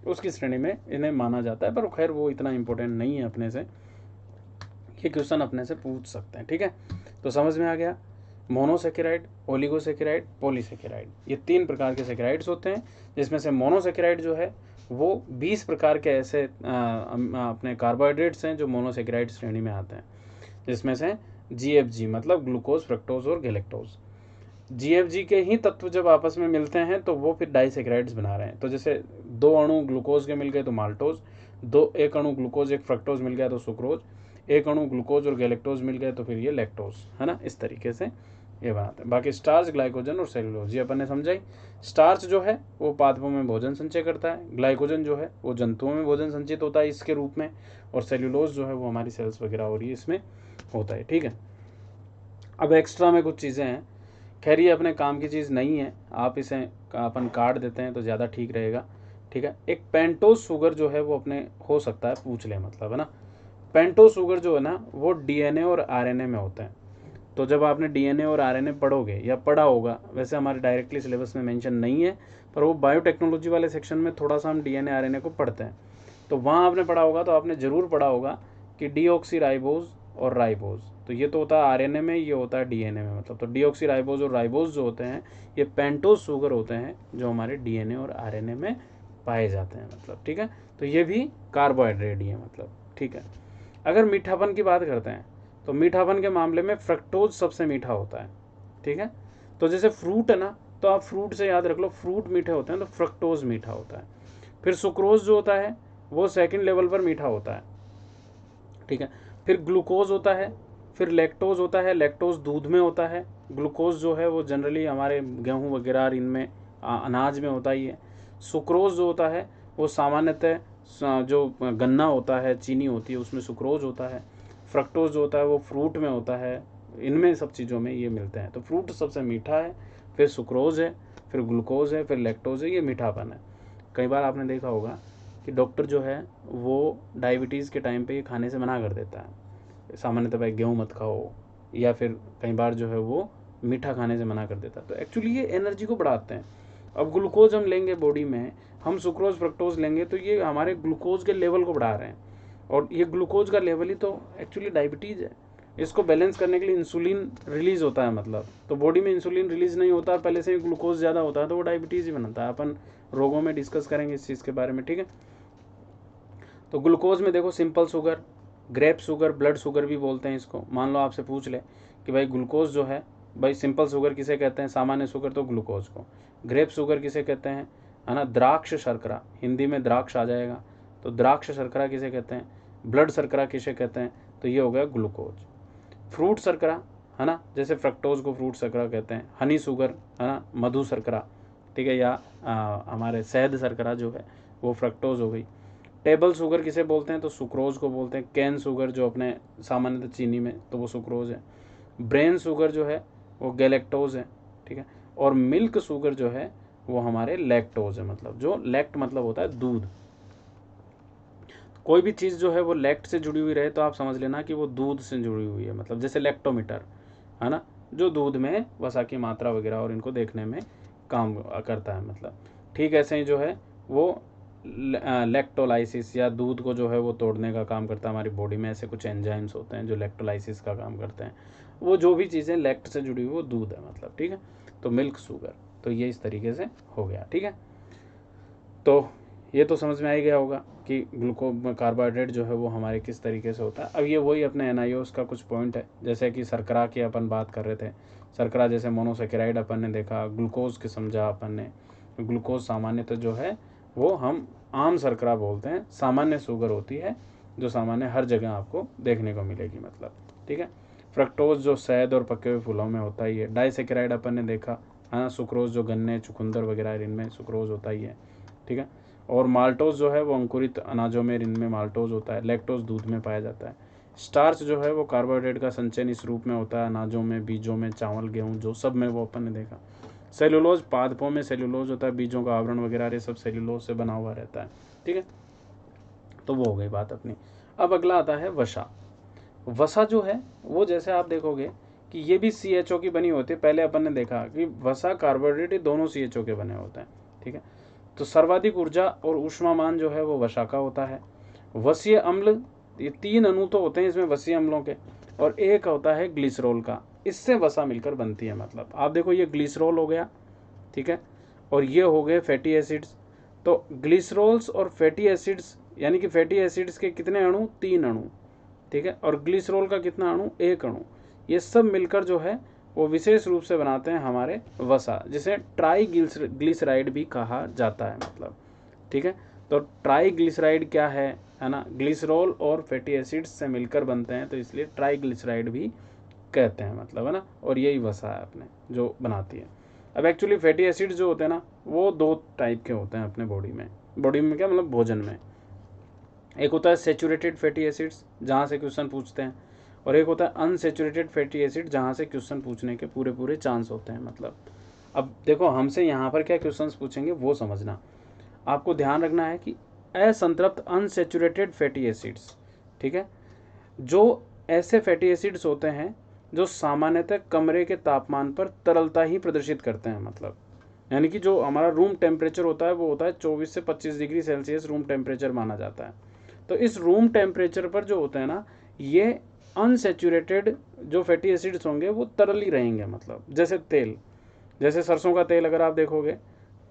उसकी श्रेणी में इन्हें माना जाता है। पर खैर वो इतना इंपॉर्टेंट नहीं है अपने से, ये क्वेश्चन अपने से पूछ सकते हैं, ठीक है। तो समझ में आ गया। Monosaccharide, oligosaccharide, polysaccharide. ये 3 प्रकार के सेकेराइड्स होते हैं, जिसमें से मोनोसेकेराइड जो है वो 20 प्रकार के ऐसे अपने कार्बोहाइड्रेट्स हैं जो मोनोसेकेराइड श्रेणी में आते हैं, जिसमें से GFG मतलब ग्लूकोज, फ्रक्टोज और गैलेक्टोज। GFG के ही तत्व जब आपस में मिलते हैं तो वो फिर डाइसेकेराइड्स बना रहे हैं। तो जैसे 2 अणु ग्लूकोज के मिल गए तो माल्टोज, 1 अणु ग्लूकोज 1 फ्रक्टोज मिल गया तो सुक्रोज, 1 अणु ग्लूकोज और गैलेक्टोज मिल गए तो फिर ये लैक्टोज, है ना। इस तरीके से ये बनाते हैं। बाकी स्टार्च, ग्लाइकोजन और सेलुलोज ये अपन ने समझाई। स्टार्च जो है वो पादपों में भोजन संचय करता है, ग्लाइकोजन जो है वो जंतुओं में भोजन संचित होता है इसके रूप में, और सेलुलोज जो है वो हमारी सेल्स वगैरह हो रही है इसमें होता है, ठीक है। अब एक्स्ट्रा में कुछ चीज़ें हैं, खैर ये अपने काम की चीज़ नहीं है, आप इसे अपन काट देते हैं तो ज़्यादा ठीक रहेगा, ठीक है। एक पेंटोज शुगर जो है वो अपने हो सकता है पूछ ले, मतलब है ना। पेंटोज शुगर जो है ना वो DNA और RNA में होता है। तो जब आपने DNA और RNA पढ़ोगे या पढ़ा होगा, वैसे हमारे डायरेक्टली सिलेबस में मेंशन नहीं है, पर वो बायोटेक्नोलॉजी वाले सेक्शन में थोड़ा सा हम DNA RNA को पढ़ते हैं, तो वहाँ आपने पढ़ा होगा, तो आपने ज़रूर पढ़ा होगा कि डीऑक्सीराइबोज और राइबोज। तो ये तो होता है RNA में, ये होता है DNA में, मतलब तो डीऑक्सीराइबोज और राइबोज जो होते हैं ये पेंटोज शुगर होते हैं जो हमारे DNA और RNA में पाए जाते हैं, मतलब ठीक है। तो ये भी कार्बोहाइड्रेट ही है, मतलब ठीक है। अगर मीठापन की बात करते हैं तो मीठापन के मामले में फ्रक्टोज सबसे मीठा होता है, ठीक है। तो जैसे फ्रूट है ना, तो आप फ्रूट से याद रख लो, फ्रूट मीठे होते हैं तो फ्रक्टोज मीठा होता है। फिर सुक्रोज जो होता है वो सेकंड लेवल पर मीठा होता है, ठीक है। फिर ग्लूकोज होता है, फिर लैक्टोज होता है, लैक्टोज दूध में होता है। ग्लूकोज जो है वो जनरली हमारे गेहूँ वगैरह इनमें अनाज में होता ही है। सुक्रोज जो होता है वो सामान्यतः जो गन्ना होता है, चीनी होती है, उसमें सुक्रोज होता है। फ्रक्टोज जो होता है वो फ्रूट में होता है, इनमें सब चीज़ों में ये मिलते हैं। तो फ्रूट सबसे मीठा है, फिर सुक्रोज है, फिर ग्लूकोज है, फिर लैक्टोज है, ये मीठापन है। कई बार आपने देखा होगा कि डॉक्टर जो है वो डायबिटीज़ के टाइम पे ये खाने से मना कर देता है, सामान्यतः भाई गेहूँ मत खाओ, या फिर कई बार जो है वो मीठा खाने से मना कर देता है। तो एक्चुअली ये एनर्जी को बढ़ाते हैं। अब ग्लूकोज हम लेंगे बॉडी में, हम सुक्रोज फ्रक्टोज लेंगे तो ये हमारे ग्लूकोज के लेवल को बढ़ा रहे हैं, और ये ग्लूकोज का लेवल ही तो एक्चुअली डायबिटीज़ है। इसको बैलेंस करने के लिए इंसुलिन रिलीज़ होता है, मतलब तो बॉडी में इंसुलिन रिलीज़ नहीं होता, पहले से ही ग्लूकोज ज़्यादा होता है तो वो डायबिटीज़ ही बनाता है। अपन रोगों में डिस्कस करेंगे इस चीज़ के बारे में, ठीक है। तो ग्लूकोज में देखो simple sugar, grape sugar, blood sugar भी बोलते हैं इसको। मान लो आपसे पूछ ले कि भाई ग्लूकोज जो है, भाई सिंपल शुगर किसे कहते हैं, सामान्य शुगर तो ग्लूकोज को। ग्रेप शुगर किसे कहते हैं, है ना, द्राक्ष शर्करा, हिंदी में द्राक्ष आ जाएगा, तो द्राक्ष शर्करा किसे कहते हैं, ब्लड शर्करा किसे कहते हैं, तो ये हो गया ग्लूकोज। फ्रूट शर्करा, है ना, जैसे फ्रक्टोज को फ्रूट शर्करा कहते हैं। हनी शुगर, है ना, मधु शर्करा, ठीक है, या हमारे शहद शर्करा जो है वो फ्रक्टोज हो गई। टेबल शुगर किसे बोलते हैं, तो सुक्रोज को बोलते हैं। कैन शुगर जो अपने सामान्यतः चीनी में, तो वो सुक्रोज है। ब्रेन शुगर जो है वो गैलेक्टोज है, ठीक है। और मिल्क शुगर जो है वो हमारे लैक्टोज है, मतलब जो लैक्ट मतलब होता है दूध। कोई भी चीज़ जो है वो लैक्ट से जुड़ी हुई रहे तो आप समझ लेना कि वो दूध से जुड़ी हुई है, मतलब जैसे लैक्टोमीटर, है ना, जो दूध में वसा की मात्रा वगैरह और इनको देखने में काम करता है, मतलब ठीक ऐसे ही जो है वो लैक्टोलाइसिस या दूध को जो है वो तोड़ने का काम करता है। हमारी बॉडी में ऐसे कुछ एंजाइम्स होते हैं जो लैक्टोलाइसिस का काम करते हैं। वो जो भी चीज़ें लैक्ट से जुड़ी हुई वो दूध है, मतलब ठीक है। तो मिल्क शुगर, तो ये इस तरीके से हो गया, ठीक है। तो ये तो समझ में आ ही गया होगा कि कार्बोहाइड्रेट जो है वो हमारे किस तरीके से होता है। अब ये वही अपने NIOS का कुछ पॉइंट है, जैसे कि शर्करा की अपन बात कर रहे थे। शर्करा जैसे मोनोसेकेराइड अपन ने देखा, ग्लूकोज की समझा अपन ने। ग्लूकोज सामान्यतः जो है वो हम आम शर्करा बोलते हैं, सामान्य शुगर होती है जो सामान्य हर जगह आपको देखने को मिलेगी, मतलब ठीक है। फ्रक्टोज जो शहद और पके हुए फूलों में होता ही है। डाइसेकेराइड अपन ने देखा, हाँ, सुक्रोज जो गन्ने, चुकंदर वगैरह इनमें सुक्रोज होता ही है, ठीक है। और माल्टोज जो है वो अंकुरित अनाजों में, इनमें माल्टोज होता है। लैक्टोज दूध में पाया जाता है। स्टार्च जो है वो कार्बोहाइड्रेट का संचयन इस रूप में होता है अनाजों में, बीजों में, चावल, गेहूँ, जो सब में वो अपन ने देखा। सेलुलोज, पादपों में सेलुलोज होता है, बीजों का आवरण वगैरह ये सब सेलुलोज से बना हुआ रहता है, ठीक है। तो वो हो गई बात अपनी। अब अगला आता है वसा। वसा जो है वो जैसे आप देखोगे कि ये भी CHO की बनी होती है। पहले अपन ने देखा कि वसा, कार्बोहाइड्रेट, ये दोनों CHO के बने होते हैं, ठीक है। तो सर्वाधिक ऊर्जा और ऊष्मामान जो है वो वसा का होता है। वसीय अम्ल, ये 3 अणु तो होते हैं इसमें वसीय अम्लों के, और एक होता है ग्लिसरॉल का, इससे वसा मिलकर बनती है। मतलब आप देखो ये ग्लिसरॉल हो गया, ठीक है, और ये हो गए फैटी एसिड्स। तो ग्लिसरॉल्स और फैटी एसिड्स, यानी कि फैटी एसिड्स के कितने अणु, 3 अणु, ठीक है, और ग्लिसरॉल का कितना अणु, 1 अणु। ये सब मिलकर जो है वो विशेष रूप से बनाते हैं हमारे वसा, जिसे ट्राईग्लिसराइड भी कहा जाता है। मतलब ठीक है, तो ट्राईग्लिसराइड क्या है ना, ग्लिसरॉल और फैटी एसिड्स से मिलकर बनते हैं, तो इसलिए ट्राईग्लिसराइड भी कहते हैं। मतलब है ना, और यही वसा है अपने जो बनाती है। अब एक्चुअली फैटी एसिड्स जो होते हैं ना, वो 2 टाइप के होते हैं अपने बॉडी में क्या मतलब भोजन में। एक होता है सेचुरेटेड फैटी एसिड्स, जहाँ से क्वेश्चन पूछते हैं, और एक होता है अनसेचुरेटेड फैटी एसिड, जहाँ से क्वेश्चन पूछने के पूरे चांस होते हैं। मतलब अब देखो हमसे यहाँ पर क्या क्वेश्चन पूछेंगे वो समझना। आपको ध्यान रखना है कि असंतृप्त अनसेचुरेटेड फैटी एसिड्स, ठीक है, जो ऐसे फैटी एसिड्स होते हैं जो सामान्यतः कमरे के तापमान पर तरलता ही प्रदर्शित करते हैं। मतलब यानी कि जो हमारा रूम टेम्परेचर होता है वो होता है 24 से 25 डिग्री सेल्सियस रूम टेम्परेचर माना जाता है। तो इस रूम टेम्परेचर पर जो होते हैं ना, ये अनसेचुरेटेड जो फैटी एसिड्स होंगे वो तरल ही रहेंगे। मतलब जैसे तेल, जैसे सरसों का तेल अगर आप देखोगे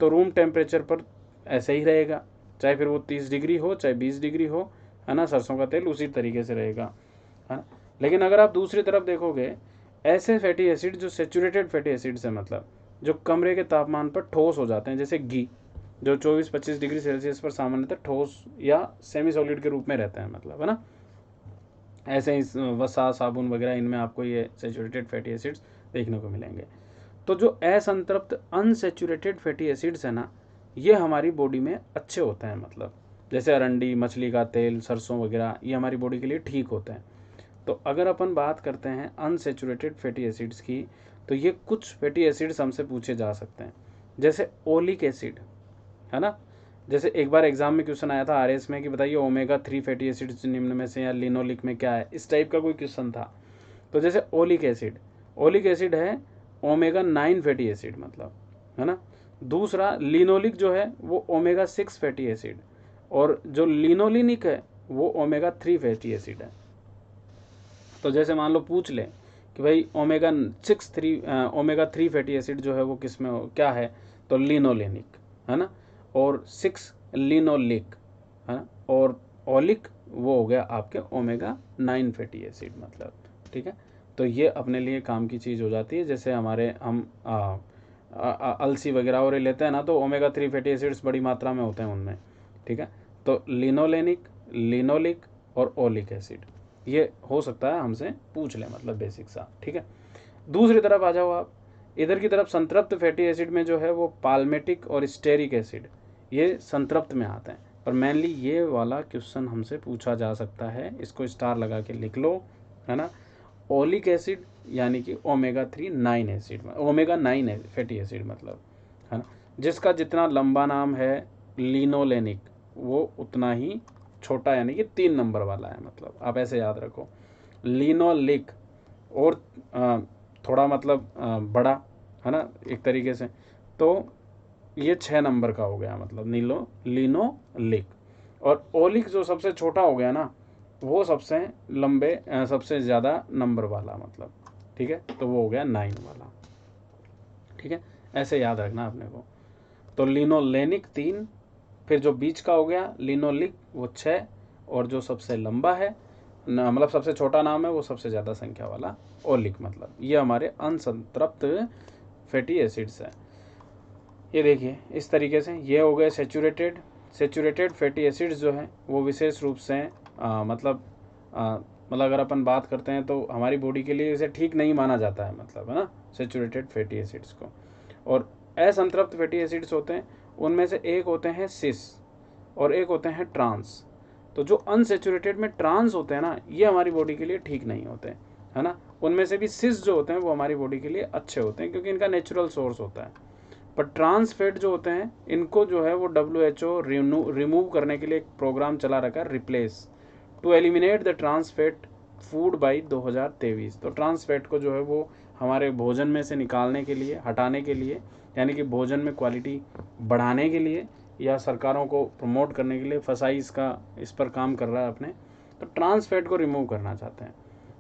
तो रूम टेम्परेचर पर ऐसे ही रहेगा, चाहे फिर वो 30 डिग्री हो चाहे 20 डिग्री हो, है ना, सरसों का तेल उसी तरीके से रहेगा, है ना। लेकिन अगर आप दूसरी तरफ देखोगे, ऐसे फैटी एसिड जो सेचुरेटेड फैटी एसिड्स हैं, मतलब जो कमरे के तापमान पर ठोस हो जाते हैं, जैसे घी जो 24-25 डिग्री सेल्सियस पर सामान्यतः ठोस या सेमी सॉलिड के रूप में रहता है। मतलब है ना, ऐसे ही वसा, साबुन वगैरह, इनमें आपको ये सेचुरेटेड फैटी एसिड्स देखने को मिलेंगे। तो जो असंतृप्त अनसेचुरेटेड फैटी एसिड्स है ना, ये हमारी बॉडी में अच्छे होते हैं। मतलब जैसे अरंडी, मछली का तेल, सरसों वगैरह, ये हमारी बॉडी के लिए ठीक होते हैं। तो अगर अपन बात करते हैं अनसेचुरेटेड फैटी एसिड्स की, तो ये कुछ फैटी एसिड्स हमसे पूछे जा सकते हैं, जैसे ओलिक एसिड, है ना। जैसे एक बार एग्जाम में क्वेश्चन आया था आरएस में कि बताइए ओमेगा 3 फैटी एसिड्स निम्न में से या लिनोलिक में क्या है, इस टाइप का कोई क्वेश्चन था। तो जैसे ओलिक एसिड है ओमेगा 9 फैटी एसिड, मतलब है ना। दूसरा लिनोलिक जो है वो ओमेगा 6 फैटी एसिड, और जो लिनोलिनिक है वो ओमेगा 3 फैटी एसिड है। तो जैसे मान लो पूछ ले कि भाई ओमेगा 3 फैटी एसिड जो है वो किस में क्या है, तो लिनोलेनिक, है ना, और 6 लिनोलिक, है ना, और ओलिक वो हो गया आपके ओमेगा 9 फैटी एसिड। मतलब ठीक है, तो ये अपने लिए काम की चीज़ हो जाती है। जैसे हमारे हम अलसी वगैरह और लेते हैं ना, तो ओमेगा 3 फैटी एसिड्स बड़ी मात्रा में होते हैं उनमें, ठीक है। तो लिनोलेनिक, लिनोलिक और ओलिक एसिड, ये हो सकता है हमसे पूछ लें, मतलब बेसिक सा, ठीक है। दूसरी तरफ आ जाओ आप, इधर की तरफ संतृप्त फैटी एसिड में जो है वो पाल्मेटिक और स्टेरिक एसिड, ये संतृप्त में आते हैं। पर मेनली ये वाला क्वेश्चन हमसे पूछा जा सकता है, इसको स्टार लगा के लिख लो, है ना। ओलिक एसिड यानी कि omega 9 acid, omega 9 fatty acid, मतलब है ना, जिसका जितना लंबा नाम है लिनोलेनिक, वो उतना ही छोटा, यानी कि 3 नंबर वाला है। मतलब आप ऐसे याद रखो, लिनोलिक और थोड़ा मतलब बड़ा, है ना, एक तरीके से, तो ये 6 नंबर का हो गया, मतलब लिनोलिक। और ओलिक जो सबसे छोटा हो गया ना, वो सबसे लंबे सबसे ज़्यादा नंबर वाला, मतलब ठीक है, तो वो हो गया 9 वाला, ठीक है। ऐसे याद रखना अपने को। तो लिनोलेनिक 3, फिर जो बीच का हो गया लिनोलिक वो 6, और जो सबसे लंबा है मतलब सबसे छोटा नाम है वो सबसे ज़्यादा संख्या वाला ओलिक। मतलब ये हमारे अनसंतृप्त फैटी एसिड्स है। ये देखिए इस तरीके से ये हो गए सेचुरेटेड फैटी एसिड्स जो हैं वो विशेष रूप से मतलब अगर अपन बात करते हैं तो हमारी बॉडी के लिए इसे ठीक नहीं माना जाता है, मतलब है ना, सेचुरेटेड फैटी एसिड्स को। और असंतृप्त फैटी एसिड्स होते हैं, उनमें से एक होते हैं सिस और एक होते हैं ट्रांस। तो जो अनसेचुरेटेड में ट्रांस होते हैं ना, ये हमारी बॉडी के लिए ठीक नहीं होते, है ना। उनमें से भी सिस जो होते हैं वो हमारी बॉडी के लिए अच्छे होते हैं, क्योंकि इनका नेचुरल सोर्स होता है। पर ट्रांस फैट जो होते हैं, इनको जो है वो WHO रिमूव करने के लिए एक प्रोग्राम चला रखा है, replace to eliminate the trans fat food by 2023। तो ट्रांस फैट को जो है वो हमारे भोजन में से निकालने के लिए, हटाने के लिए, यानी कि भोजन में क्वालिटी बढ़ाने के लिए, या सरकारों को प्रमोट करने के लिए फसाई इस पर काम कर रहा है अपने, तो ट्रांस फैट को रिमूव करना चाहते हैं।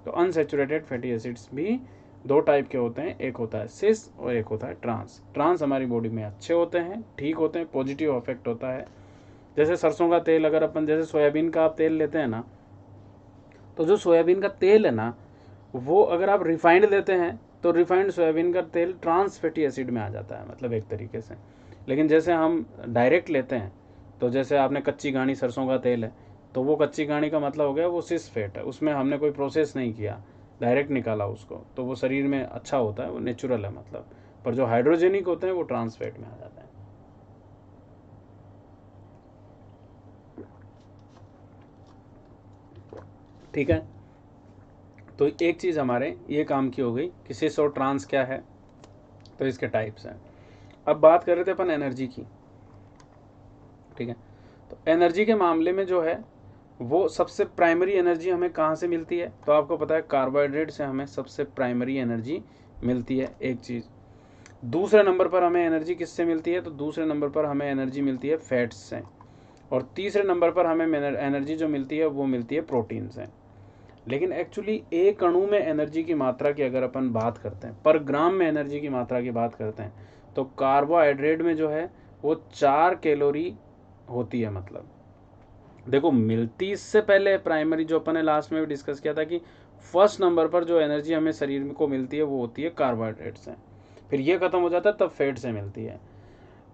तो अनसेचुरेटेड फैटी एसिड्स भी दो टाइप के होते हैं, एक होता है सिस और एक होता है ट्रांस। ट्रांस हमारी बॉडी में अच्छे होते हैं, ठीक होते हैं, पॉजिटिव इफेक्ट होता है। जैसे सरसों का तेल, अगर अपन जैसे सोयाबीन का आप तेल लेते हैं ना, तो जो सोयाबीन का तेल है ना, वो अगर आप रिफाइंड लेते हैं तो रिफाइंड सोयाबीन का तेल ट्रांस फैटी एसिड में आ जाता है, मतलब एक तरीके से। लेकिन जैसे हम डायरेक्ट लेते हैं, तो जैसे आपने कच्ची घानी सरसों का तेल है, तो वो कच्ची घानी का मतलब हो गया वो सिस फैट है, उसमें हमने कोई प्रोसेस नहीं किया, डायरेक्ट निकाला उसको, तो वो शरीर में अच्छा होता है, वो नेचुरल है मतलब। पर जो हाइड्रोजेनिक होते हैं वो ट्रांस फैट में आ जाते हैं। ठीक है, तो एक चीज़ हमारे ये काम की हो गई कि सिस और ट्रांस क्या है, तो इसके टाइप्स हैं। अब बात कर रहे थे अपन एनर्जी की। ठीक है, तो एनर्जी के मामले में जो है वो सबसे प्राइमरी एनर्जी हमें कहाँ से मिलती है, तो आपको पता है कार्बोहाइड्रेट से हमें सबसे प्राइमरी एनर्जी मिलती है, एक चीज़। दूसरे नंबर पर हमें एनर्जी किससे मिलती है, तो दूसरे नंबर पर हमें एनर्जी मिलती है फैट्स से। और तीसरे नंबर पर हमें एनर्जी जो मिलती है वो मिलती है प्रोटीन से। लेकिन एक्चुअली एक अणु में एनर्जी की मात्रा की अगर अपन बात करते हैं, पर ग्राम में एनर्जी की मात्रा की बात करते हैं, तो कार्बोहाइड्रेट में जो है वो 4 कैलोरी होती है। मतलब देखो, मिलती इससे पहले प्राइमरी, जो अपन ने लास्ट में भी डिस्कस किया था कि फर्स्ट नंबर पर जो एनर्जी हमें शरीर को मिलती है वो होती है कार्बोहाइड्रेट से, फिर ये खत्म हो जाता है तब फैट से मिलती है।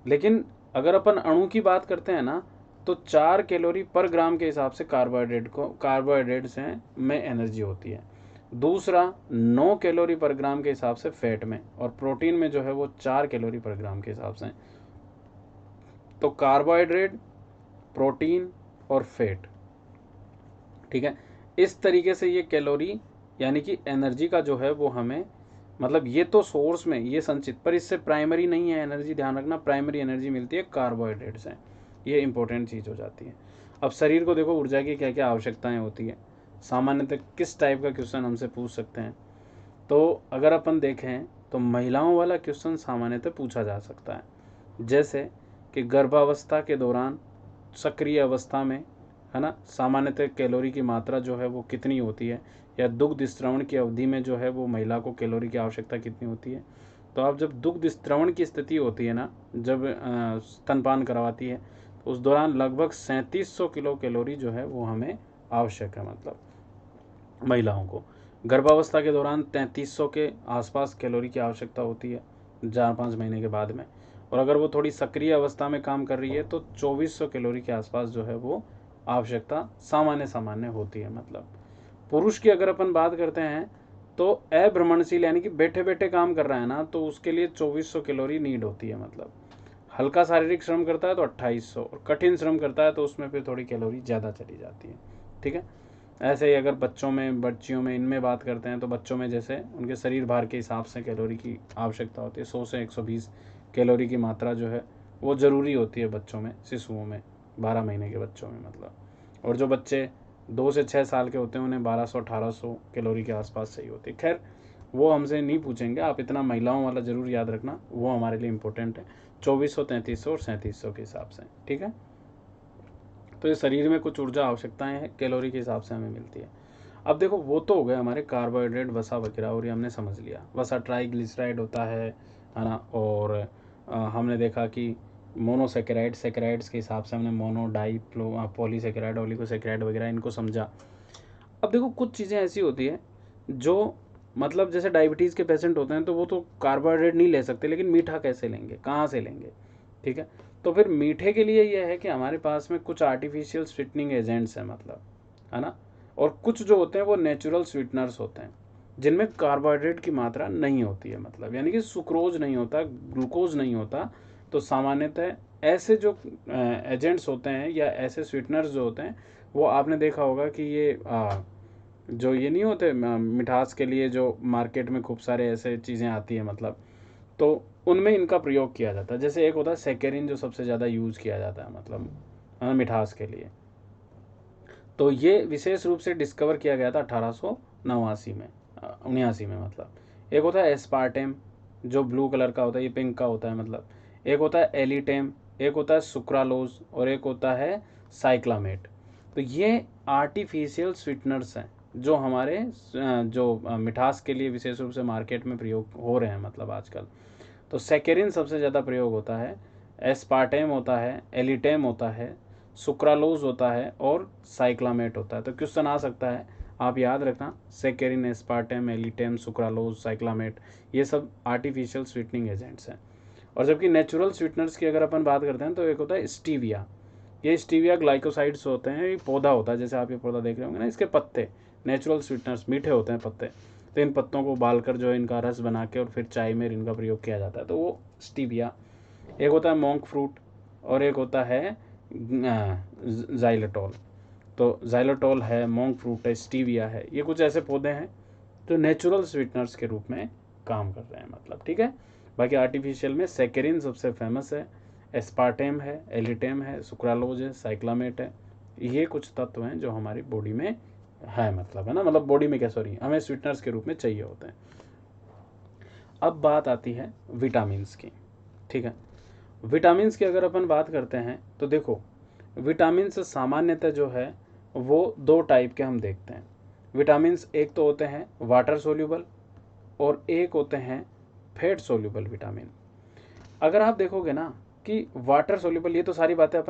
लेकिन अगर अपन अणु की बात करते हैं ना, तो 4 कैलोरी पर ग्राम के हिसाब से कार्बोहाइड्रेट से में एनर्जी होती है। दूसरा 9 कैलोरी पर ग्राम के हिसाब से फैट में, और प्रोटीन में जो है वो 4 कैलोरी पर ग्राम के हिसाब से। तो कार्बोहाइड्रेट, प्रोटीन और फैट, ठीक है, इस तरीके से ये कैलोरी यानी कि एनर्जी का जो है वो हमें, मतलब ये तो सोर्स में ये संचित, पर इससे प्राइमरी नहीं है एनर्जी, ध्यान रखना, प्राइमरी एनर्जी मिलती है कार्बोहाइड्रेट से। ये इंपॉर्टेंट चीज़ हो जाती है। अब शरीर को देखो ऊर्जा की क्या क्या आवश्यकताएं होती है, सामान्यतः किस टाइप का क्वेश्चन हमसे पूछ सकते हैं, तो अगर अपन देखें तो महिलाओं वाला क्वेश्चन सामान्यतः पूछा जा सकता है। जैसे कि गर्भावस्था के दौरान, सक्रिय अवस्था में, है ना, सामान्यतः कैलोरी की मात्रा जो है वो कितनी होती है, या दुग्ध स्त्रवण की अवधि में जो है वो महिला को कैलोरी की आवश्यकता कितनी होती है। तो आप जब दुग्ध स्त्रवण की स्थिति होती है ना, जब स्तनपान करवाती है, तो उस दौरान लगभग 3700 किलो कैलोरी जो है वो हमें आवश्यक है, मतलब महिलाओं को। गर्भावस्था के दौरान 3300 के आसपास कैलोरी की आवश्यकता होती है 4-5 महीने के बाद में। और अगर वो थोड़ी सक्रिय अवस्था में काम कर रही है तो 2400 कैलोरी के आसपास जो है वो आवश्यकता सामान्य सामान्य होती है। मतलब पुरुष की अगर अपन बात करते हैं तो अभ्रमणशील यानी कि बैठे बैठे काम कर रहा है ना, तो उसके लिए 2400 कैलोरी नीड होती है। मतलब हल्का शारीरिक श्रम करता है तो 2800, और कठिन श्रम करता है तो उसमें फिर थोड़ी कैलोरी ज़्यादा चली जाती है। ठीक है, ऐसे ही अगर बच्चों में, बच्चियों में, इनमें बात करते हैं तो बच्चों में जैसे उनके शरीर भार के हिसाब से कैलोरी की आवश्यकता होती है, 100 से 120 कैलोरी की मात्रा जो है वो ज़रूरी होती है बच्चों में, शिशुओं में, 12 महीने के बच्चों में मतलब। और जो बच्चे 2 से 6 साल के होते हैं उन्हें 1200-1800 कैलोरी के आसपास चाहिए होती है। खैर वो हमसे नहीं पूछेंगे, आप इतना महिलाओं वाला ज़रूर याद रखना, वो हमारे लिए इम्पोर्टेंट है, 2400, 3300 और 3700 के हिसाब से। ठीक है, तो ये शरीर में कुछ ऊर्जा आवश्यकताएं हैं, कैलोरी के हिसाब से हमें मिलती है। अब देखो वो तो हो गए हमारे कार्बोहाइड्रेट, वसा वगैरह, और ये हमने समझ लिया, वसा ट्राइग्लिसराइड होता है ना। और हमने देखा कि मोनोसेकेराइड, सेकेराइड्स के हिसाब से हमने मोनो, डाई, पॉलीसेकेराइड, ओलिगोसेकेराइड वगैरह इनको समझा। अब देखो कुछ चीज़ें ऐसी होती है जो, मतलब जैसे डायबिटीज़ के पेशेंट होते हैं तो वो तो कार्बोहाइड्रेट नहीं ले सकते, लेकिन मीठा कैसे लेंगे, कहाँ से लेंगे। ठीक है, तो फिर मीठे के लिए यह है कि हमारे पास में कुछ आर्टिफिशियल स्वीटनिंग एजेंट्स हैं, मतलब, है ना। और कुछ जो होते हैं वो नेचुरल स्वीटनर्स होते हैं जिनमें कार्बोहाइड्रेट की मात्रा नहीं होती है, मतलब यानी कि सुक्रोज नहीं होता, ग्लूकोज नहीं होता। तो सामान्यतः ऐसे जो एजेंट्स होते हैं या ऐसे स्वीटनर्स जो होते हैं, वो आपने देखा होगा कि ये जो ये नहीं होते मिठास के लिए जो मार्केट में खूब सारे ऐसे चीज़ें आती हैं, मतलब, तो उनमें इनका प्रयोग किया जाता है। जैसे एक होता है सैकरिन जो सबसे ज़्यादा यूज़ किया जाता है, मतलब मिठास के लिए। तो ये विशेष रूप से डिस्कवर किया गया था 1889 में, 79 में, मतलब। एक होता है एस्पार्टेम जो ब्लू कलर का होता है, ये पिंक का होता है, मतलब। एक होता है एलिटेम, एक होता है सुक्रालोज, और एक होता है साइक्लामेट। तो ये आर्टिफिशियल स्वीटनर्स हैं, जो हमारे जो मिठास के लिए विशेष रूप से मार्केट में प्रयोग हो रहे हैं मतलब आजकल। तो सैकेरिन सबसे ज़्यादा प्रयोग होता है, एस्पार्टेम होता है, एलिटेम होता है, सुक्रालोज होता है और साइक्लामेट होता है। तो क्वेश्चन आ सकता है, आप याद रखना, सैकेरिन, एस्पार्टेम, एलिटेम, सुक्रालोज, साइक्लामेट, ये सब आर्टिफिशियल स्वीटनिंग एजेंट्स हैं। और जबकि नेचुरल स्वीटनर्स की अगर अपन बात करते हैं तो एक होता है स्टीविया। ये स्टीविया ग्लाइकोसाइड्स होते हैं, ये पौधा होता है, जैसे आप ये पौधा देख रहे होंगे ना, इसके पत्ते नेचुरल स्वीटनर्स, मीठे होते हैं पत्ते। तो इन पत्तों को उबालकर जो है इनका रस बना के और फिर चाय में इनका प्रयोग किया जाता है, तो वो स्टीविया। एक होता है मोंक फ्रूट और एक होता है जाइलेटोल। तो जाइलेटोल है, मोंक फ्रूट है, स्टीविया है, ये कुछ ऐसे पौधे हैं जो नेचुरल स्वीटनर्स के रूप में काम कर रहे हैं मतलब, ठीक है। बाकी आर्टिफिशियल में सैकेरिन सबसे फेमस है, एस्पार्टेम है, एलिटेम है, सुक्रालोज है, साइक्लामेट है। ये कुछ तत्व हैं जो हमारी बॉडी में है मतलब, है ना, मतलब बॉडी में क्या, सॉरी, हमें स्वीटनर्स के रूप में चाहिए होते हैं। अब बात आती है विटामिन्स की, ठीक है। विटामिन्स की अगर अपन बात करते हैं तो देखो, विटामिन्स सामान्यतः जो है वो दो टाइप के हम देखते हैं। विटामिन्स एक तो होते हैं वाटर सोल्यूबल और एक होते हैं फैट सोल्यूबल विटामिन। अगर आप देखोगे ना कि वाटर सोल्यूबल, ये तो सारी बातें अपन